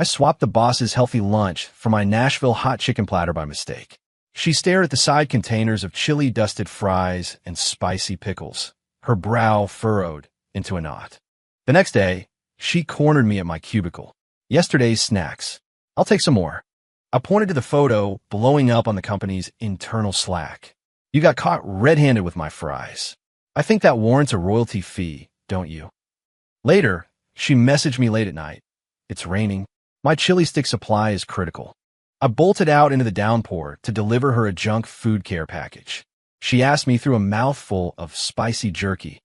I swapped the boss's healthy lunch for my Nashville hot chicken platter by mistake. She stared at the side containers of chili-dusted fries and spicy pickles, her brow furrowed into a knot. The next day, she cornered me at my cubicle. Yesterday's snacks. I'll take some more. I pointed to the photo blowing up on the company's internal Slack. You got caught red-handed with my fries. I think that warrants a royalty fee, don't you? Later, she messaged me late at night. It's raining. My chili stick supply is critical. I bolted out into the downpour to deliver her a junk food care package. She asked me through a mouthful of spicy jerky.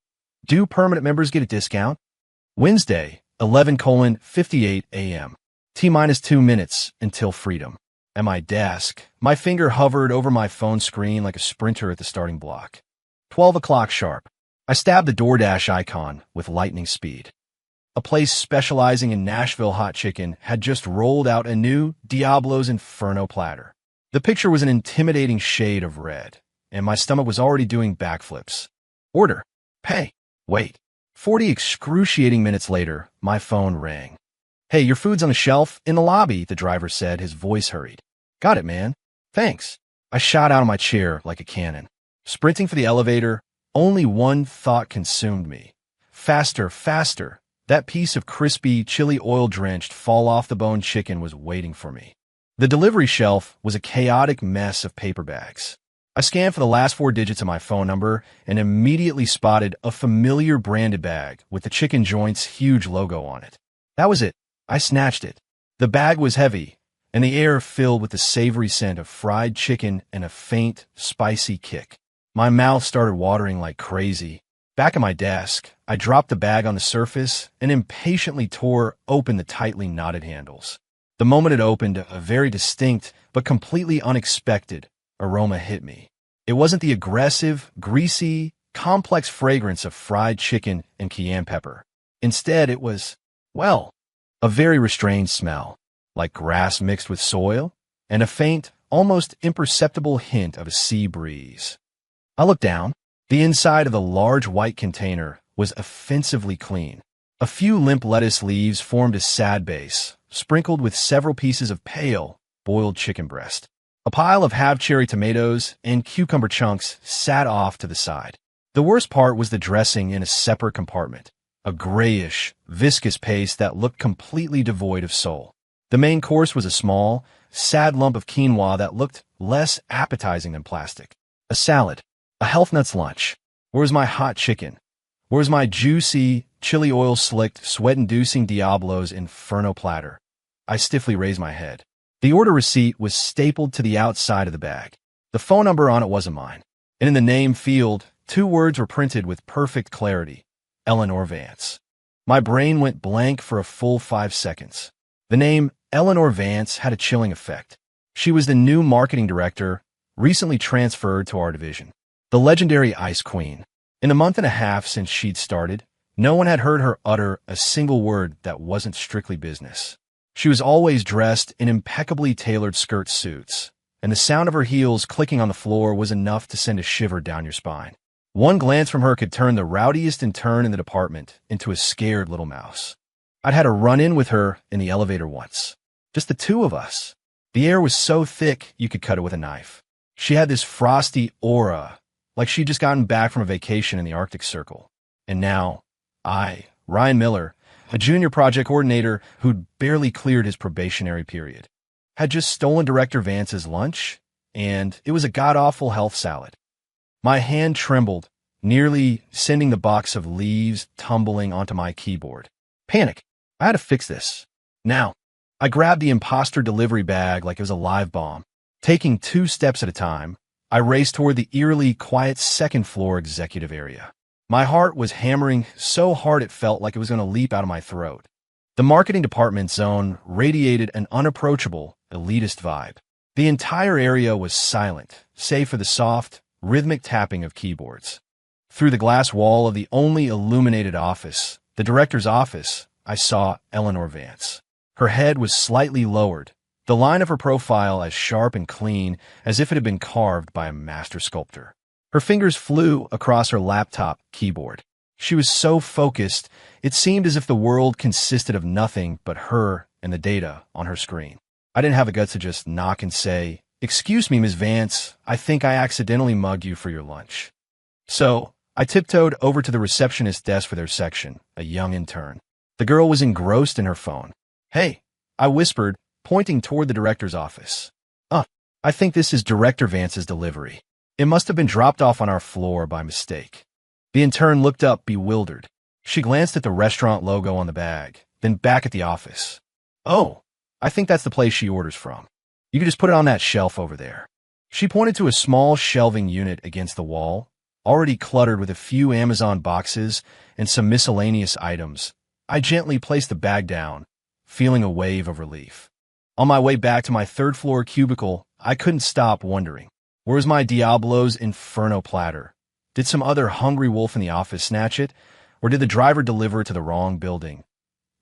Do permanent members get a discount? Wednesday, 11:58 a.m. T-minus 2 minutes until freedom. At my desk, my finger hovered over my phone screen like a sprinter at the starting block. 12 o'clock sharp. I stabbed the DoorDash icon with lightning speed. A place specializing in Nashville hot chicken had just rolled out a new Diablo's Inferno platter. The picture was an intimidating shade of red, and my stomach was already doing backflips. Order. Pay. Wait. 40 excruciating minutes later, my phone rang. Hey, your food's on the shelf in the lobby, the driver said, his voice hurried. Got it, man. Thanks. I shot out of my chair like a cannon. Sprinting for the elevator, only one thought consumed me. Faster, faster. That piece of crispy, chili oil-drenched, fall-off-the-bone chicken was waiting for me. The delivery shelf was a chaotic mess of paper bags. I scanned for the last 4 digits of my phone number and immediately spotted a familiar branded bag with the chicken joint's huge logo on it. That was it. I snatched it. The bag was heavy, and the air filled with the savory scent of fried chicken and a faint, spicy kick. My mouth started watering like crazy. Back at my desk, I dropped the bag on the surface and impatiently tore open the tightly knotted handles. The moment it opened, a very distinct but completely unexpected aroma hit me. It wasn't the aggressive, greasy, complex fragrance of fried chicken and cayenne pepper. Instead, it was, well, a very restrained smell, like grass mixed with soil, and a faint, almost imperceptible hint of a sea breeze. I looked down. The inside of the large white container was offensively clean. A few limp lettuce leaves formed a sad base, sprinkled with several pieces of pale, boiled chicken breast. A pile of half-cherry tomatoes and cucumber chunks sat off to the side. The worst part was the dressing in a separate compartment, a grayish, viscous paste that looked completely devoid of soul. The main course was a small, sad lump of quinoa that looked less appetizing than plastic. A salad. A health nuts lunch. Where's my hot chicken? Where's my juicy, chili oil-slicked, sweat-inducing Diablo's Inferno platter? I stiffly raised my head. The order receipt was stapled to the outside of the bag. The phone number on it wasn't mine. And in the name field, 2 words were printed with perfect clarity. Eleanor Vance. My brain went blank for a full 5 seconds. The name Eleanor Vance had a chilling effect. She was the new marketing director, recently transferred to our division. The legendary Ice Queen. In the month and a half since she'd started, no one had heard her utter a single word that wasn't strictly business. She was always dressed in impeccably tailored skirt suits, and the sound of her heels clicking on the floor was enough to send a shiver down your spine. One glance from her could turn the rowdiest intern in the department into a scared little mouse. I'd had a run-in with her in the elevator once. Just the 2 of us. The air was so thick you could cut it with a knife. She had this frosty aura, like she'd just gotten back from a vacation in the Arctic Circle. And now, I, Ryan Miller, a junior project coordinator who'd barely cleared his probationary period, had just stolen Director Vance's lunch, and it was a god-awful health salad. My hand trembled, nearly sending the box of leaves tumbling onto my keyboard. Panic. I had to fix this. Now, I grabbed the imposter delivery bag like it was a live bomb. Taking 2 steps at a time, I raced toward the eerily quiet second-floor executive area. My heart was hammering so hard it felt like it was going to leap out of my throat. The marketing department zone radiated an unapproachable, elitist vibe. The entire area was silent, save for the soft, rhythmic tapping of keyboards. Through the glass wall of the only illuminated office, the director's office, I saw Eleanor Vance. Her head was slightly lowered, the line of her profile as sharp and clean as if it had been carved by a master sculptor. Her fingers flew across her laptop keyboard. She was so focused, it seemed as if the world consisted of nothing but her and the data on her screen. I didn't have the guts to just knock and say, "Excuse me, Ms. Vance, I think I accidentally mugged you for your lunch." So I tiptoed over to the receptionist's desk for their section, a young intern. The girl was engrossed in her phone. "Hey," I whispered, pointing toward the director's office. I think this is Director Vance's delivery. It must have been dropped off on our floor by mistake." The intern looked up, bewildered. She glanced at the restaurant logo on the bag, then back at the office. "Oh, I think that's the place she orders from. You can just put it on that shelf over there." She pointed to a small shelving unit against the wall, already cluttered with a few Amazon boxes and some miscellaneous items. I gently placed the bag down, feeling a wave of relief. On my way back to my third-floor cubicle, I couldn't stop wondering, where was my Diablo's Inferno platter? Did some other hungry wolf in the office snatch it, or did the driver deliver it to the wrong building?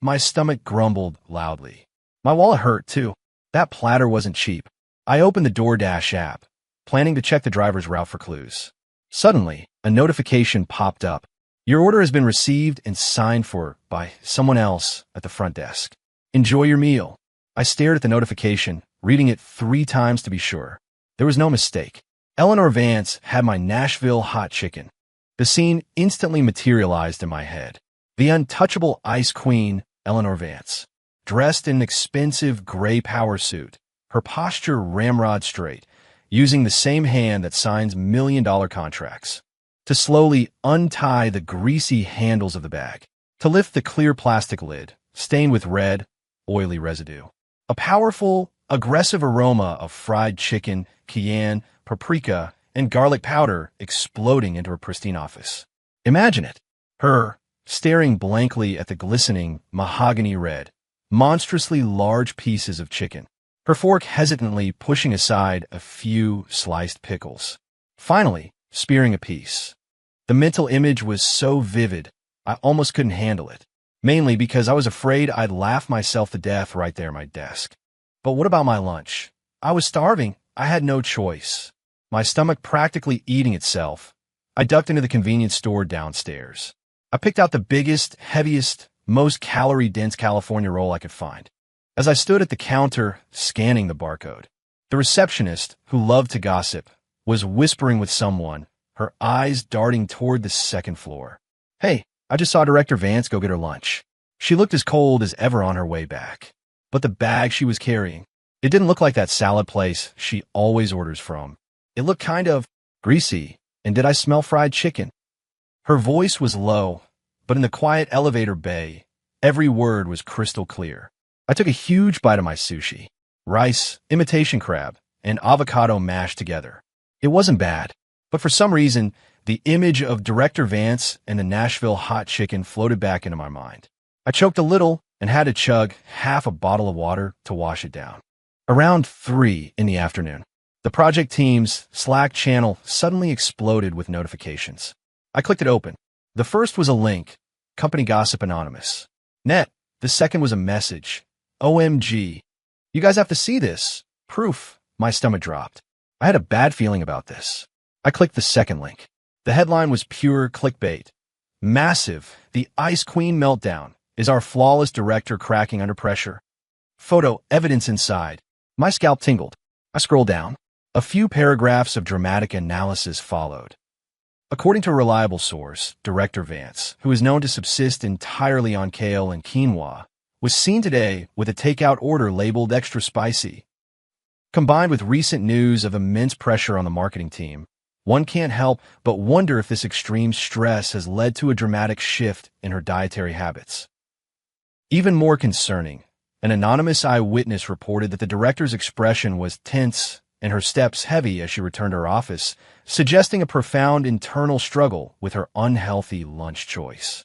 My stomach grumbled loudly. My wallet hurt, too. That platter wasn't cheap. I opened the DoorDash app, planning to check the driver's route for clues. Suddenly, a notification popped up. "Your order has been received and signed for by someone else at the front desk. Enjoy your meal." I stared at the notification, reading it 3 times to be sure. There was no mistake. Eleanor Vance had my Nashville hot chicken. The scene instantly materialized in my head. The untouchable ice queen, Eleanor Vance, dressed in an expensive gray power suit, her posture ramrod straight, using the same hand that signs million-dollar contracts, to slowly untie the greasy handles of the bag, to lift the clear plastic lid, stained with red, oily residue. A powerful, aggressive aroma of fried chicken, cayenne, paprika, and garlic powder exploding into her pristine office. Imagine it. Her, staring blankly at the glistening, mahogany red, monstrously large pieces of chicken. Her fork hesitantly pushing aside a few sliced pickles. Finally, spearing a piece. The mental image was so vivid, I almost couldn't handle it. Mainly because I was afraid I'd laugh myself to death right there at my desk. But what about my lunch? I was starving. I had no choice. My stomach practically eating itself. I ducked into the convenience store downstairs. I picked out the biggest, heaviest, most calorie-dense California roll I could find. As I stood at the counter, scanning the barcode, the receptionist, who loved to gossip, was whispering with someone, her eyes darting toward the second floor. "Hey, I just saw Director Vance go get her lunch." She looked as cold as ever on her way back. But the bag she was carrying, it didn't look like that salad place she always orders from. It looked kind of greasy, and did I smell fried chicken? Her voice was low, but in the quiet elevator bay, every word was crystal clear. I took a huge bite of my sushi, rice, imitation crab, and avocado mashed together. It wasn't bad, but for some reason, the image of Director Vance and the Nashville hot chicken floated back into my mind. I choked a little and had to chug half a bottle of water to wash it down. Around 3 in the afternoon, the project team's Slack channel suddenly exploded with notifications. I clicked it open. The first was a link, Company Gossip Anonymous. Net. The second was a message. OMG. You guys have to see this. Proof. My stomach dropped. I had a bad feeling about this. I clicked the second link. The headline was pure clickbait. Massive. The Ice Queen meltdown. Is our flawless director cracking under pressure? Photo evidence inside. My scalp tingled. I scrolled down. A few paragraphs of dramatic analysis followed. According to a reliable source, Director Vance, who is known to subsist entirely on kale and quinoa, was seen today with a takeout order labeled extra spicy. Combined with recent news of immense pressure on the marketing team, one can't help but wonder if this extreme stress has led to a dramatic shift in her dietary habits. Even more concerning, an anonymous eyewitness reported that the director's expression was tense and her steps heavy as she returned to her office, suggesting a profound internal struggle with her unhealthy lunch choice.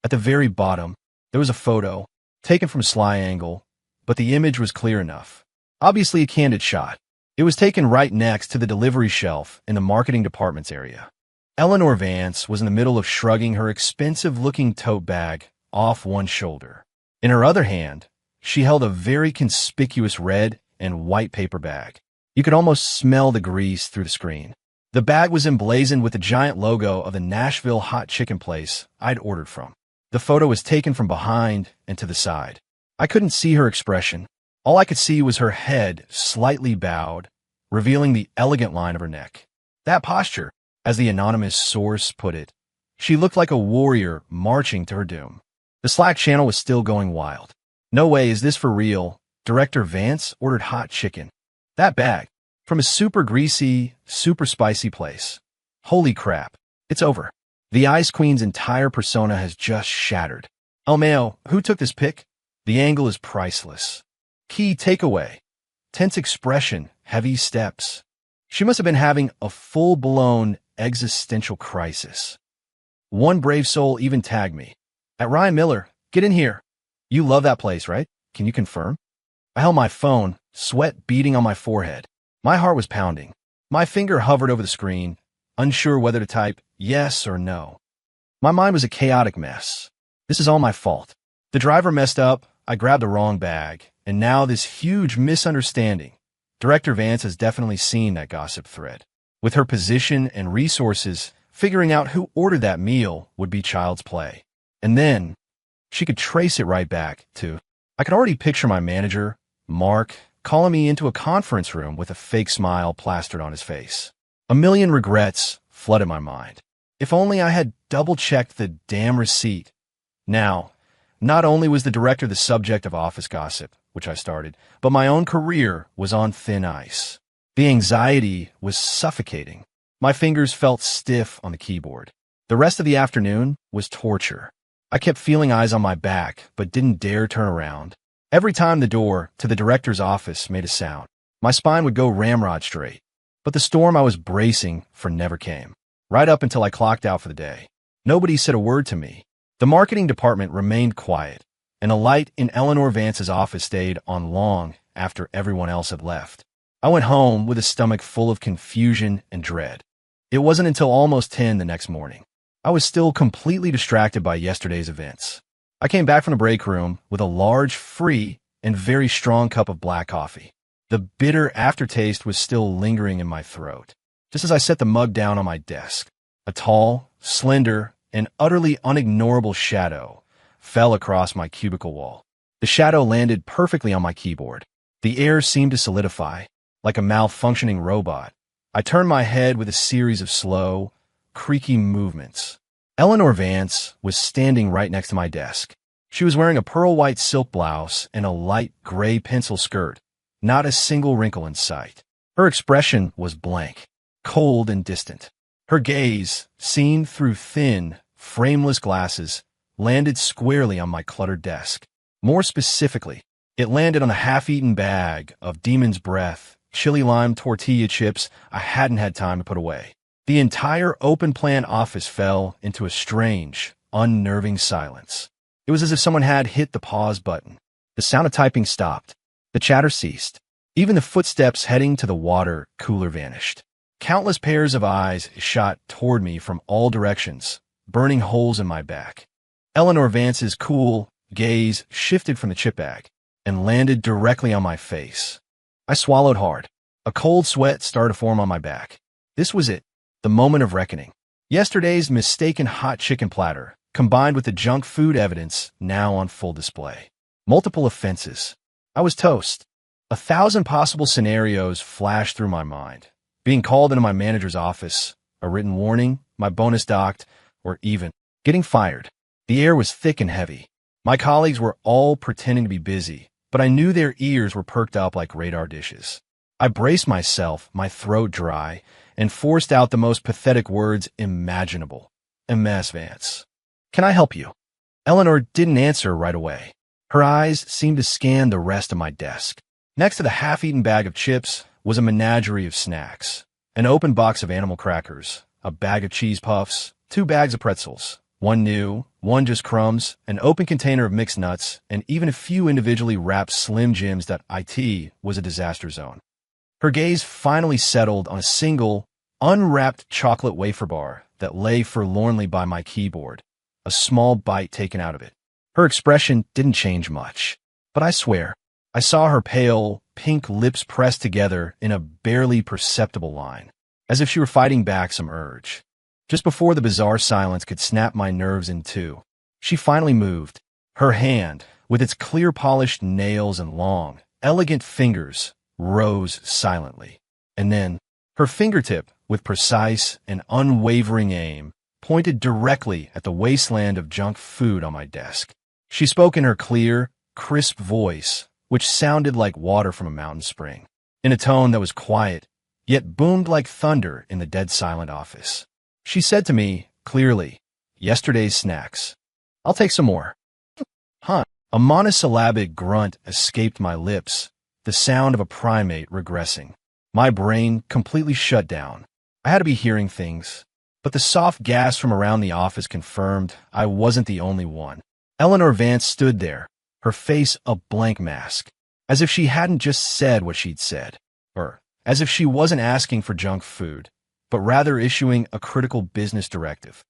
At the very bottom, there was a photo, taken from a sly angle, but the image was clear enough. Obviously a candid shot. It was taken right next to the delivery shelf in the marketing department's area. Eleanor Vance was in the middle of shrugging her expensive-looking tote bag off one shoulder. In her other hand, she held a very conspicuous red and white paper bag. You could almost smell the grease through the screen. The bag was emblazoned with the giant logo of the Nashville hot chicken place I'd ordered from. The photo was taken from behind and to the side. I couldn't see her expression. All I could see was her head slightly bowed, revealing the elegant line of her neck. That posture, as the anonymous source put it, she looked like a warrior marching to her doom. The Slack channel was still going wild. No way is this for real. Director Vance ordered hot chicken. That bag, from a super greasy, super spicy place. Holy crap, it's over. The Ice Queen's entire persona has just shattered. El Mayo, who took this pic? The angle is priceless. Key takeaway. Tense expression, heavy steps. She must have been having a full-blown existential crisis. One brave soul even tagged me. At Ryan Miller, get in here. You love that place, right? Can you confirm? I held my phone, sweat beading on my forehead. My heart was pounding. My finger hovered over the screen, unsure whether to type yes or no. My mind was a chaotic mess. This is all my fault. The driver messed up, I grabbed the wrong bag, and now this huge misunderstanding. Director Vance has definitely seen that gossip thread. With her position and resources, figuring out who ordered that meal would be child's play. And then, she could trace it right back to, I could already picture my manager, Mark, calling me into a conference room with a fake smile plastered on his face. A million regrets flooded my mind. If only I had double-checked the damn receipt. Now, not only was the director the subject of office gossip, which I started, but my own career was on thin ice. The anxiety was suffocating. My fingers felt stiff on the keyboard. The rest of the afternoon was torture. I kept feeling eyes on my back, but didn't dare turn around. Every time the door to the director's office made a sound, my spine would go ramrod straight. But the storm I was bracing for never came. Right up until I clocked out for the day. Nobody said a word to me. The marketing department remained quiet, and a light in Eleanor Vance's office stayed on long after everyone else had left. I went home with a stomach full of confusion and dread. It wasn't until almost 10 the next morning. I was still completely distracted by yesterday's events. I came back from the break room with a large, free, and very strong cup of black coffee. The bitter aftertaste was still lingering in my throat. Just as I set the mug down on my desk, a tall, slender, and utterly unignorable shadow fell across my cubicle wall. The shadow landed perfectly on my keyboard. The air seemed to solidify, like a malfunctioning robot. I turned my head with a series of slow, creaky movements. Eleanor Vance was standing right next to my desk. She was wearing a pearl-white silk blouse and a light gray pencil skirt, not a single wrinkle in sight. Her expression was blank, cold and distant. Her gaze, seen through thin, frameless glasses, landed squarely on my cluttered desk. More specifically, it landed on a half-eaten bag of Demon's Breath, chili lime tortilla chips I hadn't had time to put away. The entire open-plan office fell into a strange, unnerving silence. It was as if someone had hit the pause button. The sound of typing stopped. The chatter ceased. Even the footsteps heading to the water cooler vanished. Countless pairs of eyes shot toward me from all directions, burning holes in my back. Eleanor Vance's cool gaze shifted from the chip bag and landed directly on my face. I swallowed hard. A cold sweat started to form on my back. This was it, the moment of reckoning. Yesterday's mistaken hot chicken platter, combined with the junk food evidence now on full display. Multiple offenses. I was toast. 1,000 possible scenarios flashed through my mind. Being called into my manager's office, a written warning, my bonus docked, or even getting fired. The air was thick and heavy. My colleagues were all pretending to be busy, but I knew their ears were perked up like radar dishes. I braced myself, my throat dry, and forced out the most pathetic words imaginable. M.S. Vance. Can I help you? Eleanor didn't answer right away. Her eyes seemed to scan the rest of my desk. Next to the half-eaten bag of chips was a menagerie of snacks. An open box of animal crackers, a bag of cheese puffs, 2 bags of pretzels, one new, one just crumbs, an open container of mixed nuts, and even a few individually wrapped Slim Jims that IT was a disaster zone. Her gaze finally settled on a single, unwrapped chocolate wafer bar that lay forlornly by my keyboard, a small bite taken out of it. Her expression didn't change much, but I swear, I saw her pale, pink lips pressed together in a barely perceptible line, as if she were fighting back some urge. Just before the bizarre silence could snap my nerves in two, she finally moved. Her hand, with its clear-polished nails and long, elegant fingers, rose silently. And then, her fingertip, with precise and unwavering aim, pointed directly at the wasteland of junk food on my desk. She spoke in her clear, crisp voice, which sounded like water from a mountain spring, in a tone that was quiet, yet boomed like thunder in the dead-silent office. She said to me, clearly, "Yesterday's snacks. I'll take some more." Huh. A monosyllabic grunt escaped my lips, the sound of a primate regressing. My brain completely shut down. I had to be hearing things, but the soft gas from around the office confirmed I wasn't the only one. Eleanor Vance stood there, her face a blank mask, as if she hadn't just said what she'd said, or as if she wasn't asking for junk food, but rather issuing a critical business directive.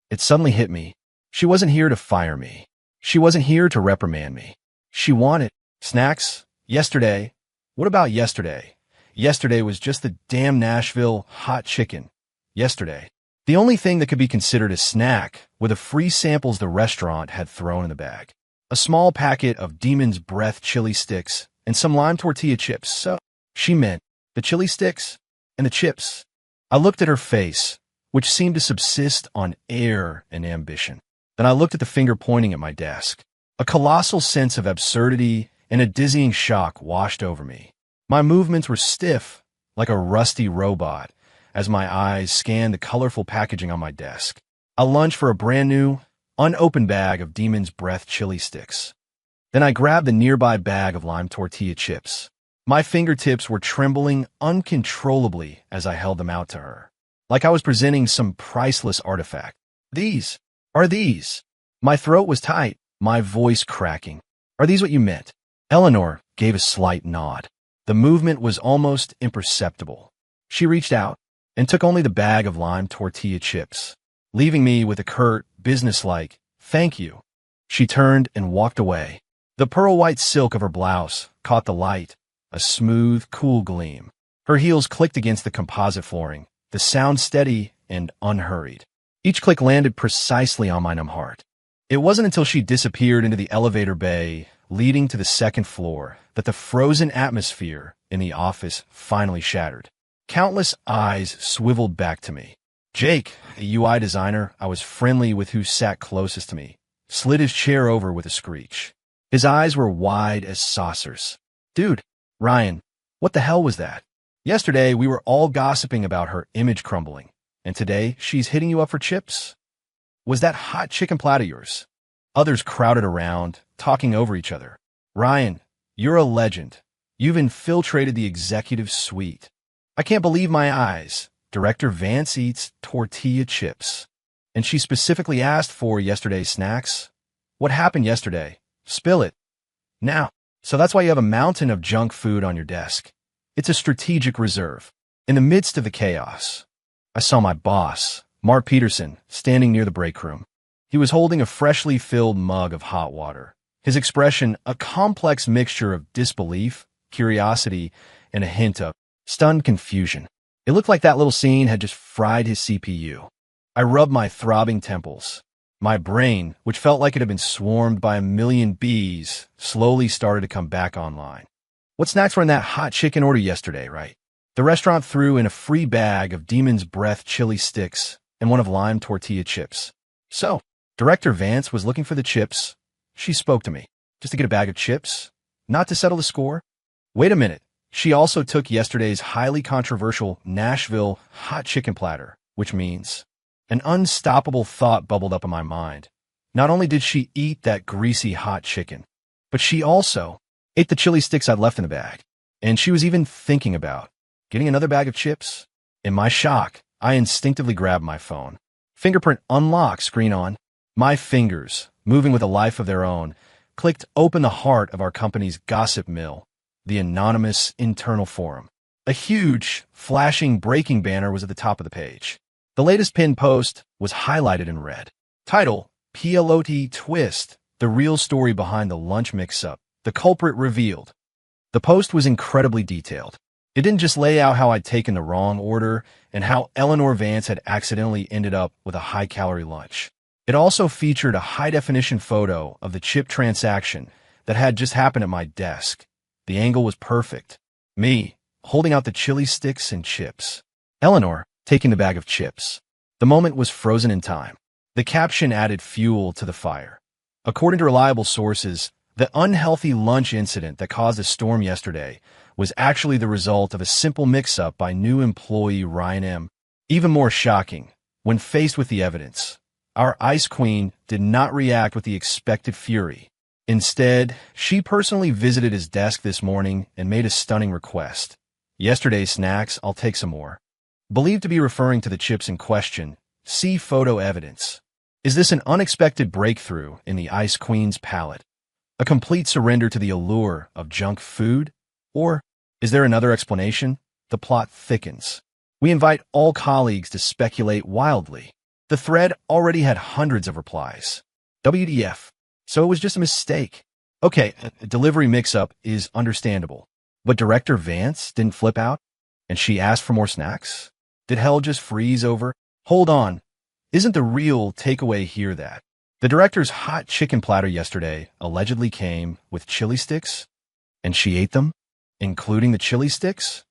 It suddenly hit me. She wasn't here to fire me. She wasn't here to reprimand me. She wanted snacks. Yesterday. What about yesterday? Yesterday was just the damn Nashville hot chicken. Yesterday. The only thing that could be considered a snack were the free samples the restaurant had thrown in the bag. A small packet of Demon's Breath chili sticks and some lime tortilla chips. So she meant the chili sticks and the chips. I looked at her face, which seemed to subsist on air and ambition. Then I looked at the finger pointing at my desk. A colossal sense of absurdity and a dizzying shock washed over me. My movements were stiff, like a rusty robot, as my eyes scanned the colorful packaging on my desk. I lunged for a brand new, unopened bag of Demon's Breath chili sticks. Then I grabbed the nearby bag of lime tortilla chips. My fingertips were trembling uncontrollably as I held them out to her, like I was presenting some priceless artifact. These. Are these? My throat was tight, my voice cracking. Are these what you meant? Eleanor gave a slight nod. The movement was almost imperceptible. She reached out and took only the bag of lime tortilla chips, leaving me with a curt, businesslike, "Thank you." She turned and walked away. The pearl-white silk of her blouse caught the light, a smooth, cool gleam. Her heels clicked against the composite flooring, the sound steady and unhurried. Each click landed precisely on my numb heart. It wasn't until she disappeared into the elevator bay leading to the second floor that the frozen atmosphere in the office finally shattered. Countless eyes swiveled back to me. Jake, a UI designer I was friendly with who sat closest to me, slid his chair over with a screech. His eyes were wide as saucers. "Dude, Ryan, what the hell was that? Yesterday we were all gossiping about her image crumbling. And today, she's hitting you up for chips? Was that hot chicken platter yours?" Others crowded around, talking over each other. "Ryan, you're a legend. You've infiltrated the executive suite. I can't believe my eyes. Director Vance eats tortilla chips. And she specifically asked for yesterday's snacks? What happened yesterday? Spill it. Now." So that's why you have a mountain of junk food on your desk. It's a strategic reserve. In the midst of the chaos, I saw my boss, Mark Peterson, standing near the break room. He was holding a freshly filled mug of hot water, his expression a complex mixture of disbelief, curiosity, and a hint of stunned confusion. It looked like that little scene had just fried his CPU. I rubbed my throbbing temples. My brain, which felt like it had been swarmed by a million bees, slowly started to come back online. What snacks were in that hot chicken order yesterday, right? The restaurant threw in a free bag of Demon's Breath chili sticks and one of lime tortilla chips. So, Director Vance was looking for the chips. She spoke to me. Just to get a bag of chips? Not to settle the score? Wait a minute. She also took yesterday's highly controversial Nashville hot chicken platter, which means an unstoppable thought bubbled up in my mind. Not only did she eat that greasy hot chicken, but she also ate the chili sticks I'd left in the bag. And she was even thinking about getting another bag of chips. In my shock, I instinctively grabbed my phone. Fingerprint unlock screen on. My fingers, moving with a life of their own, clicked open the heart of our company's gossip mill, the anonymous internal forum. A huge, flashing breaking banner was at the top of the page. The latest pinned post was highlighted in red. Title, PLOT Twist, the real story behind the lunch mix-up, the culprit revealed. The post was incredibly detailed. It didn't just lay out how I'd taken the wrong order and how Eleanor Vance had accidentally ended up with a high-calorie lunch. It also featured a high-definition photo of the chip transaction that had just happened at my desk. The angle was perfect. Me, holding out the chili sticks and chips. Eleanor, taking the bag of chips. The moment was frozen in time. The caption added fuel to the fire. According to reliable sources, the unhealthy lunch incident that caused a storm yesterday was actually the result of a simple mix-up by new employee Ryan M. Even more shocking, when faced with the evidence, our ice queen did not react with the expected fury. Instead, she personally visited his desk this morning and made a stunning request. Yesterday's snacks, I'll take some more. Believed to be referring to the chips in question, see photo evidence. Is this an unexpected breakthrough in the ice queen's palate? A complete surrender to the allure of junk food? Or is there another explanation? The plot thickens. We invite all colleagues to speculate wildly. The thread already had hundreds of replies. WTF. So it was just a mistake. Okay, a delivery mix-up is understandable. But Director Vance didn't flip out? And she asked for more snacks? Did hell just freeze over? Hold on. Isn't the real takeaway here that the director's hot chicken platter yesterday allegedly came with chili sticks? And she ate them? Including the chili sticks?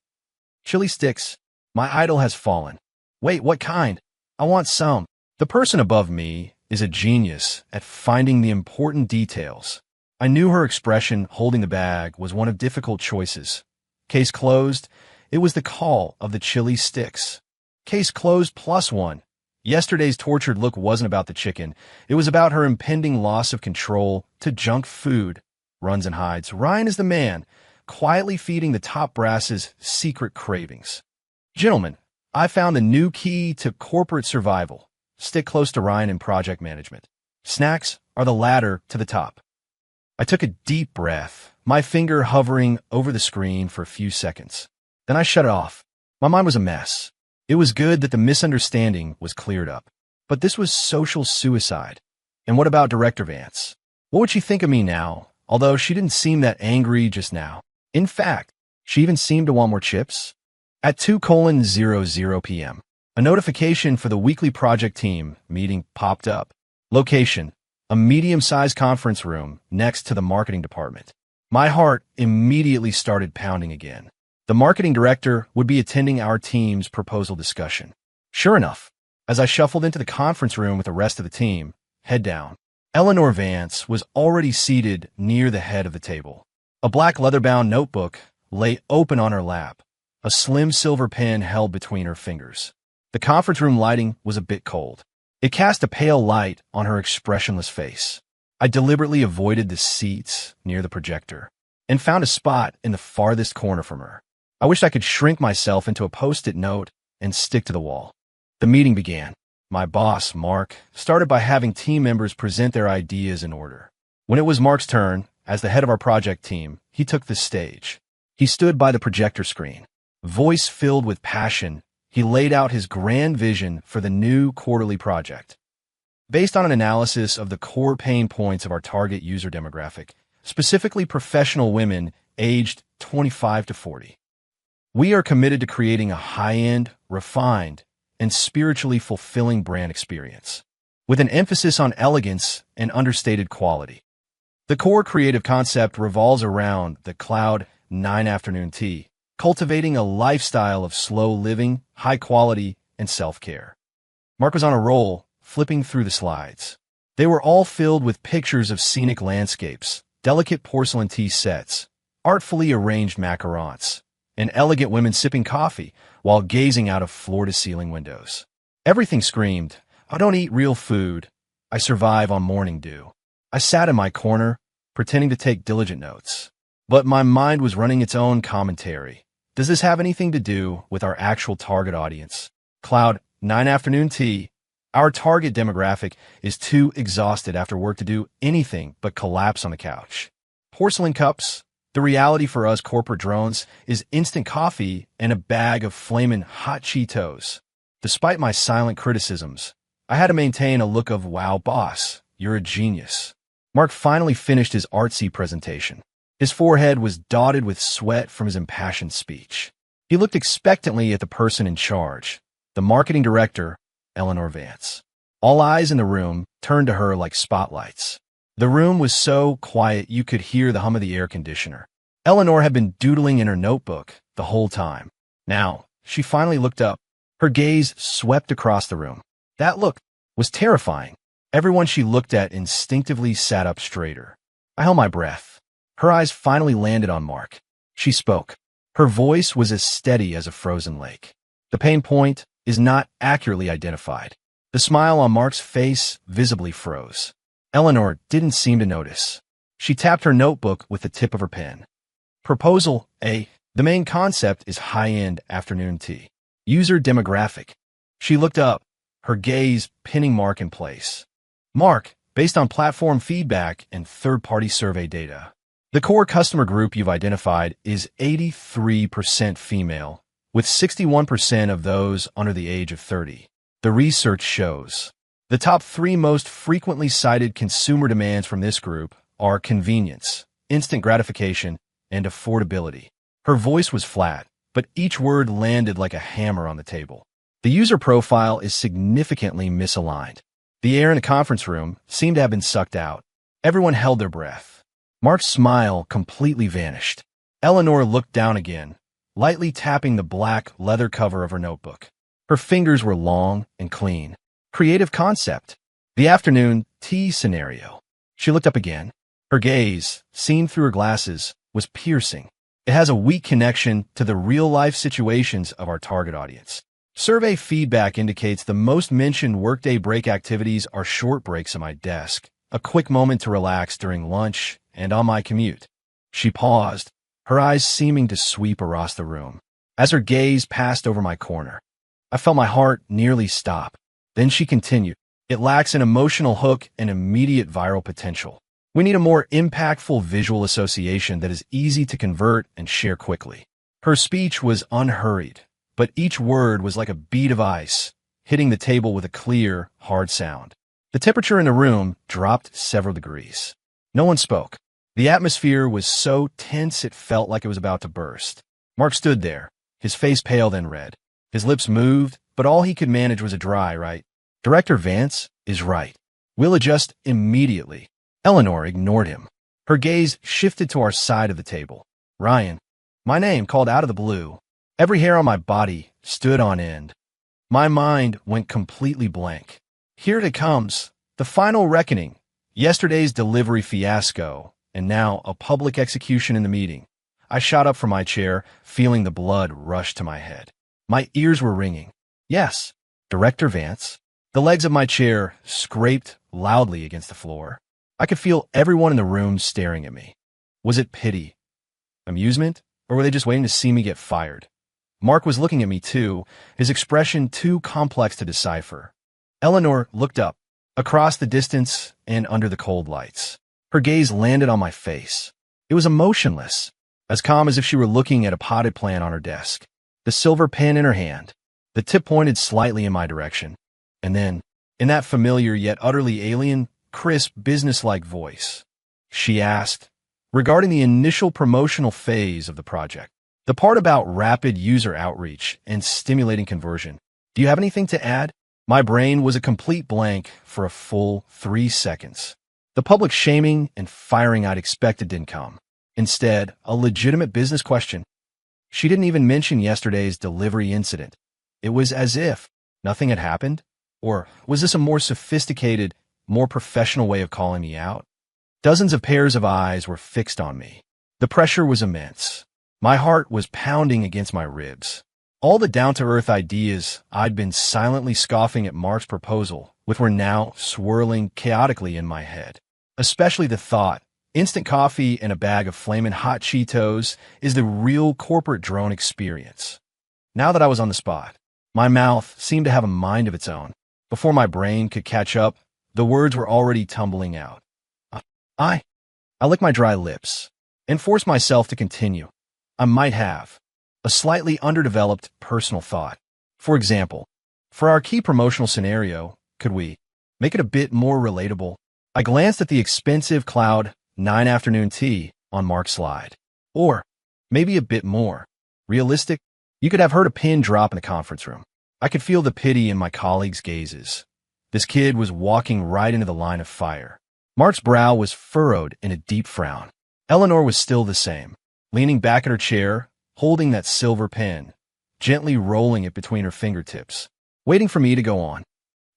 Chili sticks. My idol has fallen. Wait, what kind? I want some. The person above me is a genius at finding the important details. I knew her expression holding the bag was one of difficult choices. Case closed. It was the call of the chili sticks. Case closed +1. Yesterday's tortured look wasn't about the chicken. It was about her impending loss of control to junk food. Runs and hides. Ryan is the man, quietly feeding the top brass's secret cravings. Gentlemen, I found the new key to corporate survival. Stick close to Ryan in project management. Snacks are the ladder to the top. I took a deep breath, my finger hovering over the screen for a few seconds. Then I shut it off. My mind was a mess. It was good that the misunderstanding was cleared up. But this was social suicide. And what about Director Vance? What would she think of me now, although she didn't seem that angry just now? In fact, she even seemed to want more chips. At 2:00 p.m., a notification for the weekly project team meeting popped up. Location: a medium-sized conference room next to the marketing department. My heart immediately started pounding again. The marketing director would be attending our team's proposal discussion. Sure enough, as I shuffled into the conference room with the rest of the team, head down, Eleanor Vance was already seated near the head of the table. A black leather-bound notebook lay open on her lap, a slim silver pen held between her fingers. The conference room lighting was a bit cold. It cast a pale light on her expressionless face. I deliberately avoided the seats near the projector and found a spot in the farthest corner from her. I wished I could shrink myself into a post-it note and stick to the wall. The meeting began. My boss, Mark, started by having team members present their ideas in order. When it was Mark's turn, as the head of our project team, he took the stage. He stood by the projector screen. Voice filled with passion, he laid out his grand vision for the new quarterly project. Based on an analysis of the core pain points of our target user demographic, specifically professional women aged 25 to 40. We are committed to creating a high-end, refined, and spiritually fulfilling brand experience, with an emphasis on elegance and understated quality. The core creative concept revolves around the Cloud 9 afternoon tea, cultivating a lifestyle of slow living, high quality, and self-care. Mark was on a roll, flipping through the slides. They were all filled with pictures of scenic landscapes, delicate porcelain tea sets, artfully arranged macarons, and elegant women sipping coffee while gazing out of floor-to-ceiling windows. Everything screamed, I don't eat real food. I survive on morning dew. I sat in my corner, pretending to take diligent notes. But my mind was running its own commentary. Does this have anything to do with our actual target audience? Cloud 9 afternoon tea. Our target demographic is too exhausted after work to do anything but collapse on the couch. Porcelain cups. The reality for us corporate drones is instant coffee and a bag of flamin' hot Cheetos. Despite my silent criticisms, I had to maintain a look of, wow, boss, you're a genius. Mark finally finished his artsy presentation. His forehead was dotted with sweat from his impassioned speech. He looked expectantly at the person in charge, the marketing director, Eleanor Vance. All eyes in the room turned to her like spotlights. The room was so quiet you could hear the hum of the air conditioner. Eleanor had been doodling in her notebook the whole time. Now, she finally looked up. Her gaze swept across the room. That look was terrifying. Everyone she looked at instinctively sat up straighter. I held my breath. Her eyes finally landed on Mark. She spoke. Her voice was as steady as a frozen lake. The pain point is not accurately identified. The smile on Mark's face visibly froze. Eleanor didn't seem to notice. She tapped her notebook with the tip of her pen. Proposal A. The main concept is high-end afternoon tea. User demographic. She looked up, her gaze pinning Mark in place. Mark, based on platform feedback and third-party survey data. The core customer group you've identified is 83% female, with 61% of those under the age of 30. The research shows. The top 3 most frequently cited consumer demands from this group are convenience, instant gratification, and affordability. Her voice was flat, but each word landed like a hammer on the table. The user profile is significantly misaligned. The air in the conference room seemed to have been sucked out. Everyone held their breath. Mark's smile completely vanished. Eleanor looked down again, lightly tapping the black leather cover of her notebook. Her fingers were long and clean. Creative concept. The afternoon tea scenario. She looked up again. Her gaze, seen through her glasses, was piercing. It has a weak connection to the real-life situations of our target audience. Survey feedback indicates the most mentioned workday break activities are short breaks at my desk, a quick moment to relax during lunch, and on my commute. She paused, her eyes seeming to sweep across the room. As her gaze passed over my corner, I felt my heart nearly stop. Then she continued, it lacks an emotional hook and immediate viral potential. We need a more impactful visual association that is easy to convert and share quickly. Her speech was unhurried, but each word was like a bead of ice, hitting the table with a clear, hard sound. The temperature in the room dropped several degrees. No one spoke. The atmosphere was so tense it felt like it was about to burst. Mark stood there, his face pale then red. His lips moved, but all he could manage was a dry, right? Director Vance is right. We'll adjust immediately. Eleanor ignored him. Her gaze shifted to our side of the table. Ryan. My name called out of the blue. Every hair on my body stood on end. My mind went completely blank. Here it comes, the final reckoning. Yesterday's delivery fiasco, and now a public execution in the meeting. I shot up from my chair, feeling the blood rush to my head. My ears were ringing. Yes, Director Vance. The legs of my chair scraped loudly against the floor. I could feel everyone in the room staring at me. Was it pity, amusement, or were they just waiting to see me get fired? Mark was looking at me too, his expression too complex to decipher. Eleanor looked up, across the distance and under the cold lights. Her gaze landed on my face. It was emotionless, as calm as if she were looking at a potted plant on her desk. The silver pen in her hand, the tip pointed slightly in my direction. And then, in that familiar yet utterly alien, crisp, businesslike voice, she asked, regarding the initial promotional phase of the project, the part about rapid user outreach and stimulating conversion, do you have anything to add? My brain was a complete blank for a full 3 seconds. The public shaming and firing I'd expected didn't come. Instead, a legitimate business question. She didn't even mention yesterday's delivery incident. It was as if nothing had happened. Or was this a more sophisticated, more professional way of calling me out? Dozens of pairs of eyes were fixed on me. The pressure was immense. My heart was pounding against my ribs. All the down-to-earth ideas I'd been silently scoffing at Mark's proposal with were now swirling chaotically in my head. Especially the thought, instant coffee and a bag of flamin' hot Cheetos is the real corporate drone experience. Now that I was on the spot, my mouth seemed to have a mind of its own. Before my brain could catch up, the words were already tumbling out. I licked my dry lips and forced myself to continue. I might have a slightly underdeveloped personal thought. For example, for our key promotional scenario, could we make it a bit more relatable? I glanced at the expensive Cloud 9 afternoon tea on Mark's slide. Or maybe a bit more realistic. You could have heard a pin drop in the conference room. I could feel the pity in my colleagues' gazes. This kid was walking right into the line of fire. Mark's brow was furrowed in a deep frown. Eleanor was still the same, leaning back in her chair, holding that silver pen, gently rolling it between her fingertips, waiting for me to go on.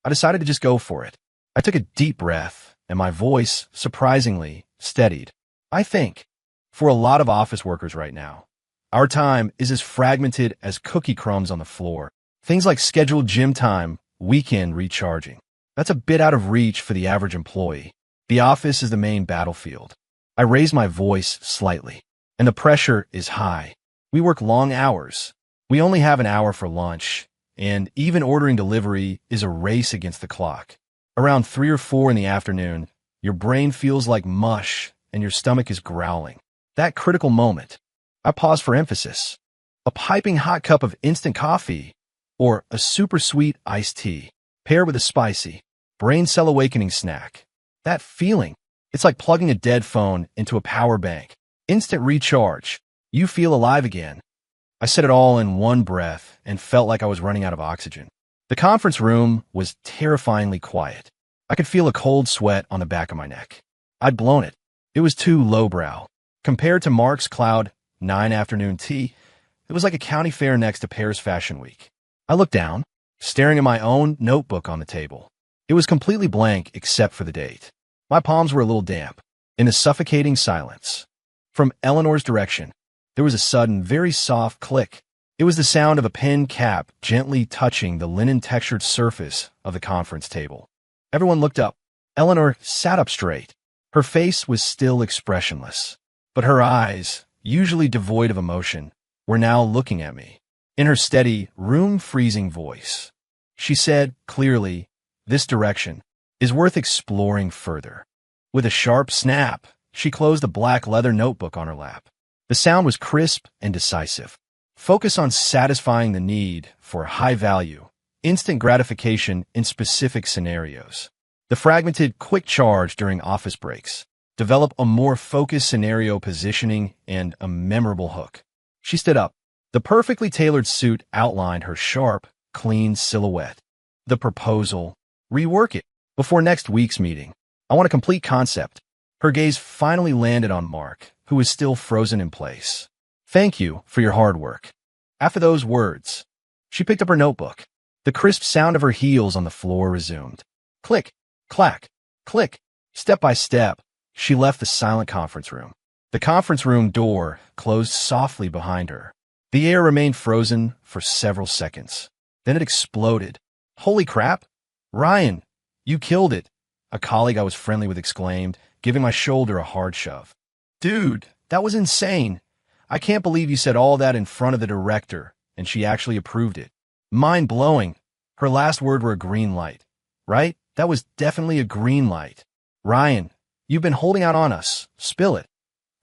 I decided to just go for it. I took a deep breath, and my voice, surprisingly, steadied. I think, for a lot of office workers right now, our time is as fragmented as cookie crumbs on the floor. Things like scheduled gym time, weekend recharging. That's a bit out of reach for the average employee. The office is the main battlefield. I raise my voice slightly, and the pressure is high. We work long hours. We only have an hour for lunch, and even ordering delivery is a race against the clock. Around 3 or 4 in the afternoon, your brain feels like mush and your stomach is growling. That critical moment, I pause for emphasis. A piping hot cup of instant coffee or a super sweet iced tea paired with a spicy, brain cell awakening snack. That feeling, it's like plugging a dead phone into a power bank. Instant recharge. You feel alive again. I said it all in one breath and felt like I was running out of oxygen. The conference room was terrifyingly quiet. I could feel a cold sweat on the back of my neck. I'd blown it. It was too lowbrow. Compared to Mark's Cloud 9 afternoon tea, it was like a county fair next to Paris Fashion Week. I looked down, staring at my own notebook on the table. It was completely blank except for the date. My palms were a little damp. In the suffocating silence, from Eleanor's direction, there was a sudden, very soft click. It was the sound of a pen cap gently touching the linen-textured surface of the conference table. Everyone looked up. Eleanor sat up straight. Her face was still expressionless, but her eyes, usually devoid of emotion, were now looking at me. In her steady, room-freezing voice, she said clearly, "This direction is worth exploring further." With a sharp snap, she closed the black leather notebook on her lap. The sound was crisp and decisive. Focus on satisfying the need for high-value, instant gratification in specific scenarios. The fragmented quick charge during office breaks. Develop a more focused scenario positioning and a memorable hook. She stood up. The perfectly tailored suit outlined her sharp, clean silhouette. The proposal. Rework it before next week's meeting. I want a complete concept. Her gaze finally landed on Mark, who was still frozen in place. "Thank you for your hard work." After those words, she picked up her notebook. The crisp sound of her heels on the floor resumed. Click, clack, click. Step by step, she left the silent conference room. The conference room door closed softly behind her. The air remained frozen for several seconds. Then it exploded. "Holy crap! Ryan, you killed it!" a colleague I was friendly with exclaimed, giving my shoulder a hard shove. "Dude, that was insane. I can't believe you said all that in front of the director, and she actually approved it. Mind-blowing. Her last word were a green light. Right? That was definitely a green light. Ryan, you've been holding out on us. Spill it.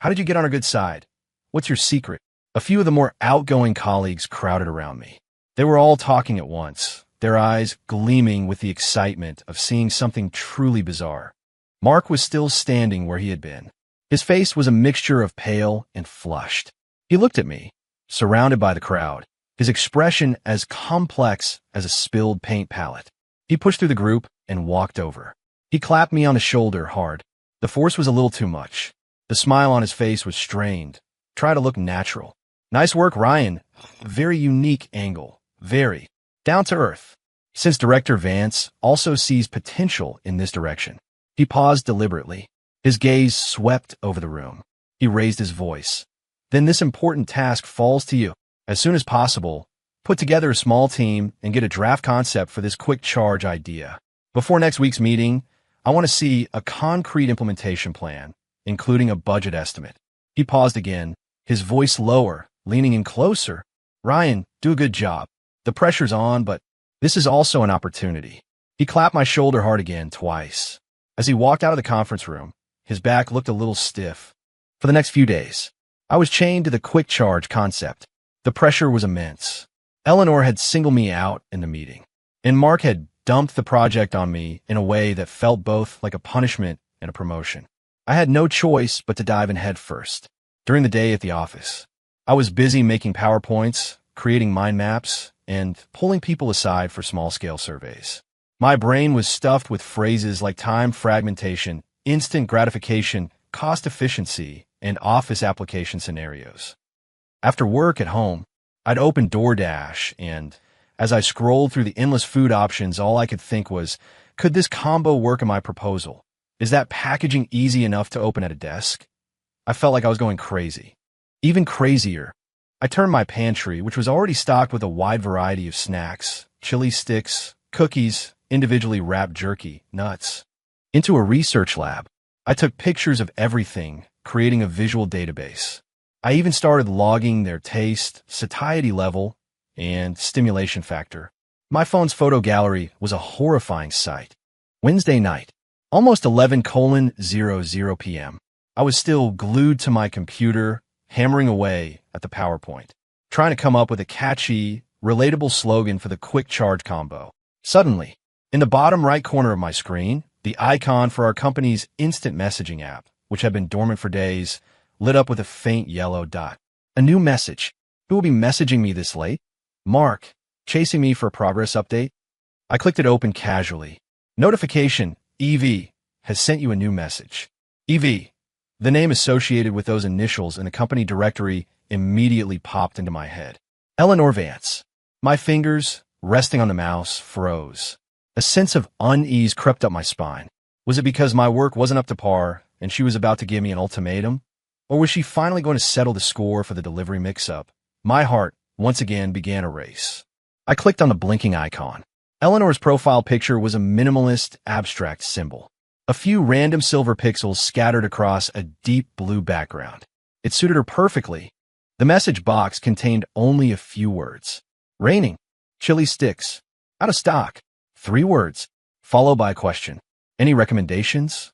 How did you get on our good side? What's your secret?" A few of the more outgoing colleagues crowded around me. They were all talking at once, their eyes gleaming with the excitement of seeing something truly bizarre. Mark was still standing where he had been. His face was a mixture of pale and flushed. He looked at me, surrounded by the crowd, his expression as complex as a spilled paint palette. He pushed through the group and walked over. He clapped me on the shoulder hard. The force was a little too much. The smile on his face was strained. Try to look natural. "Nice work, Ryan. Very unique angle. Very. Down to earth." Since Director Vance also sees potential in this direction, he paused deliberately. His gaze swept over the room. He raised his voice. "Then this important task falls to you. As soon as possible, put together a small team and get a draft concept for this quick charge idea. Before next week's meeting, I want to see a concrete implementation plan, including a budget estimate." He paused again, his voice lower, leaning in closer. "Ryan, do a good job. The pressure's on, but this is also an opportunity." He clapped my shoulder hard again twice. As he walked out of the conference room, his back looked a little stiff. For the next few days, I was chained to the quick charge concept. The pressure was immense. Eleanor had singled me out in the meeting, and Mark had dumped the project on me in a way that felt both like a punishment and a promotion. I had no choice but to dive in head first. During the day at the office, I was busy making PowerPoints, creating mind maps, and pulling people aside for small-scale surveys. My brain was stuffed with phrases like time fragmentation, instant gratification, cost efficiency, and office application scenarios. After work at home, I'd open DoorDash, and as I scrolled through the endless food options, all I could think was, could this combo work in my proposal? Is that packaging easy enough to open at a desk? I felt like I was going crazy. Even crazier, I turned my pantry, which was already stocked with a wide variety of snacks, chili sticks, cookies, individually wrapped jerky, nuts, into a research lab. I took pictures of everything, creating a visual database. I even started logging their taste, satiety level, and stimulation factor. My phone's photo gallery was a horrifying sight. Wednesday night, almost 11:00 p.m. I was still glued to my computer, hammering away at the PowerPoint, trying to come up with a catchy, relatable slogan for the quick charge combo. Suddenly, in the bottom right corner of my screen, the icon for our company's instant messaging app, which had been dormant for days, lit up with a faint yellow dot. A new message. Who will be messaging me this late? Mark, chasing me for a progress update? I clicked it open casually. Notification, EV, has sent you a new message. EV, the name associated with those initials in the company directory, immediately popped into my head. Eleanor Vance. My fingers, resting on the mouse, froze. A sense of unease crept up my spine. Was it because my work wasn't up to par and she was about to give me an ultimatum? Or was she finally going to settle the score for the delivery mix-up? My heart, once again, began a race. I clicked on the blinking icon. Eleanor's profile picture was a minimalist, abstract symbol. A few random silver pixels scattered across a deep blue background. It suited her perfectly. The message box contained only a few words. Raining. Chili sticks. Out of stock. 3 words, followed by a question. Any recommendations?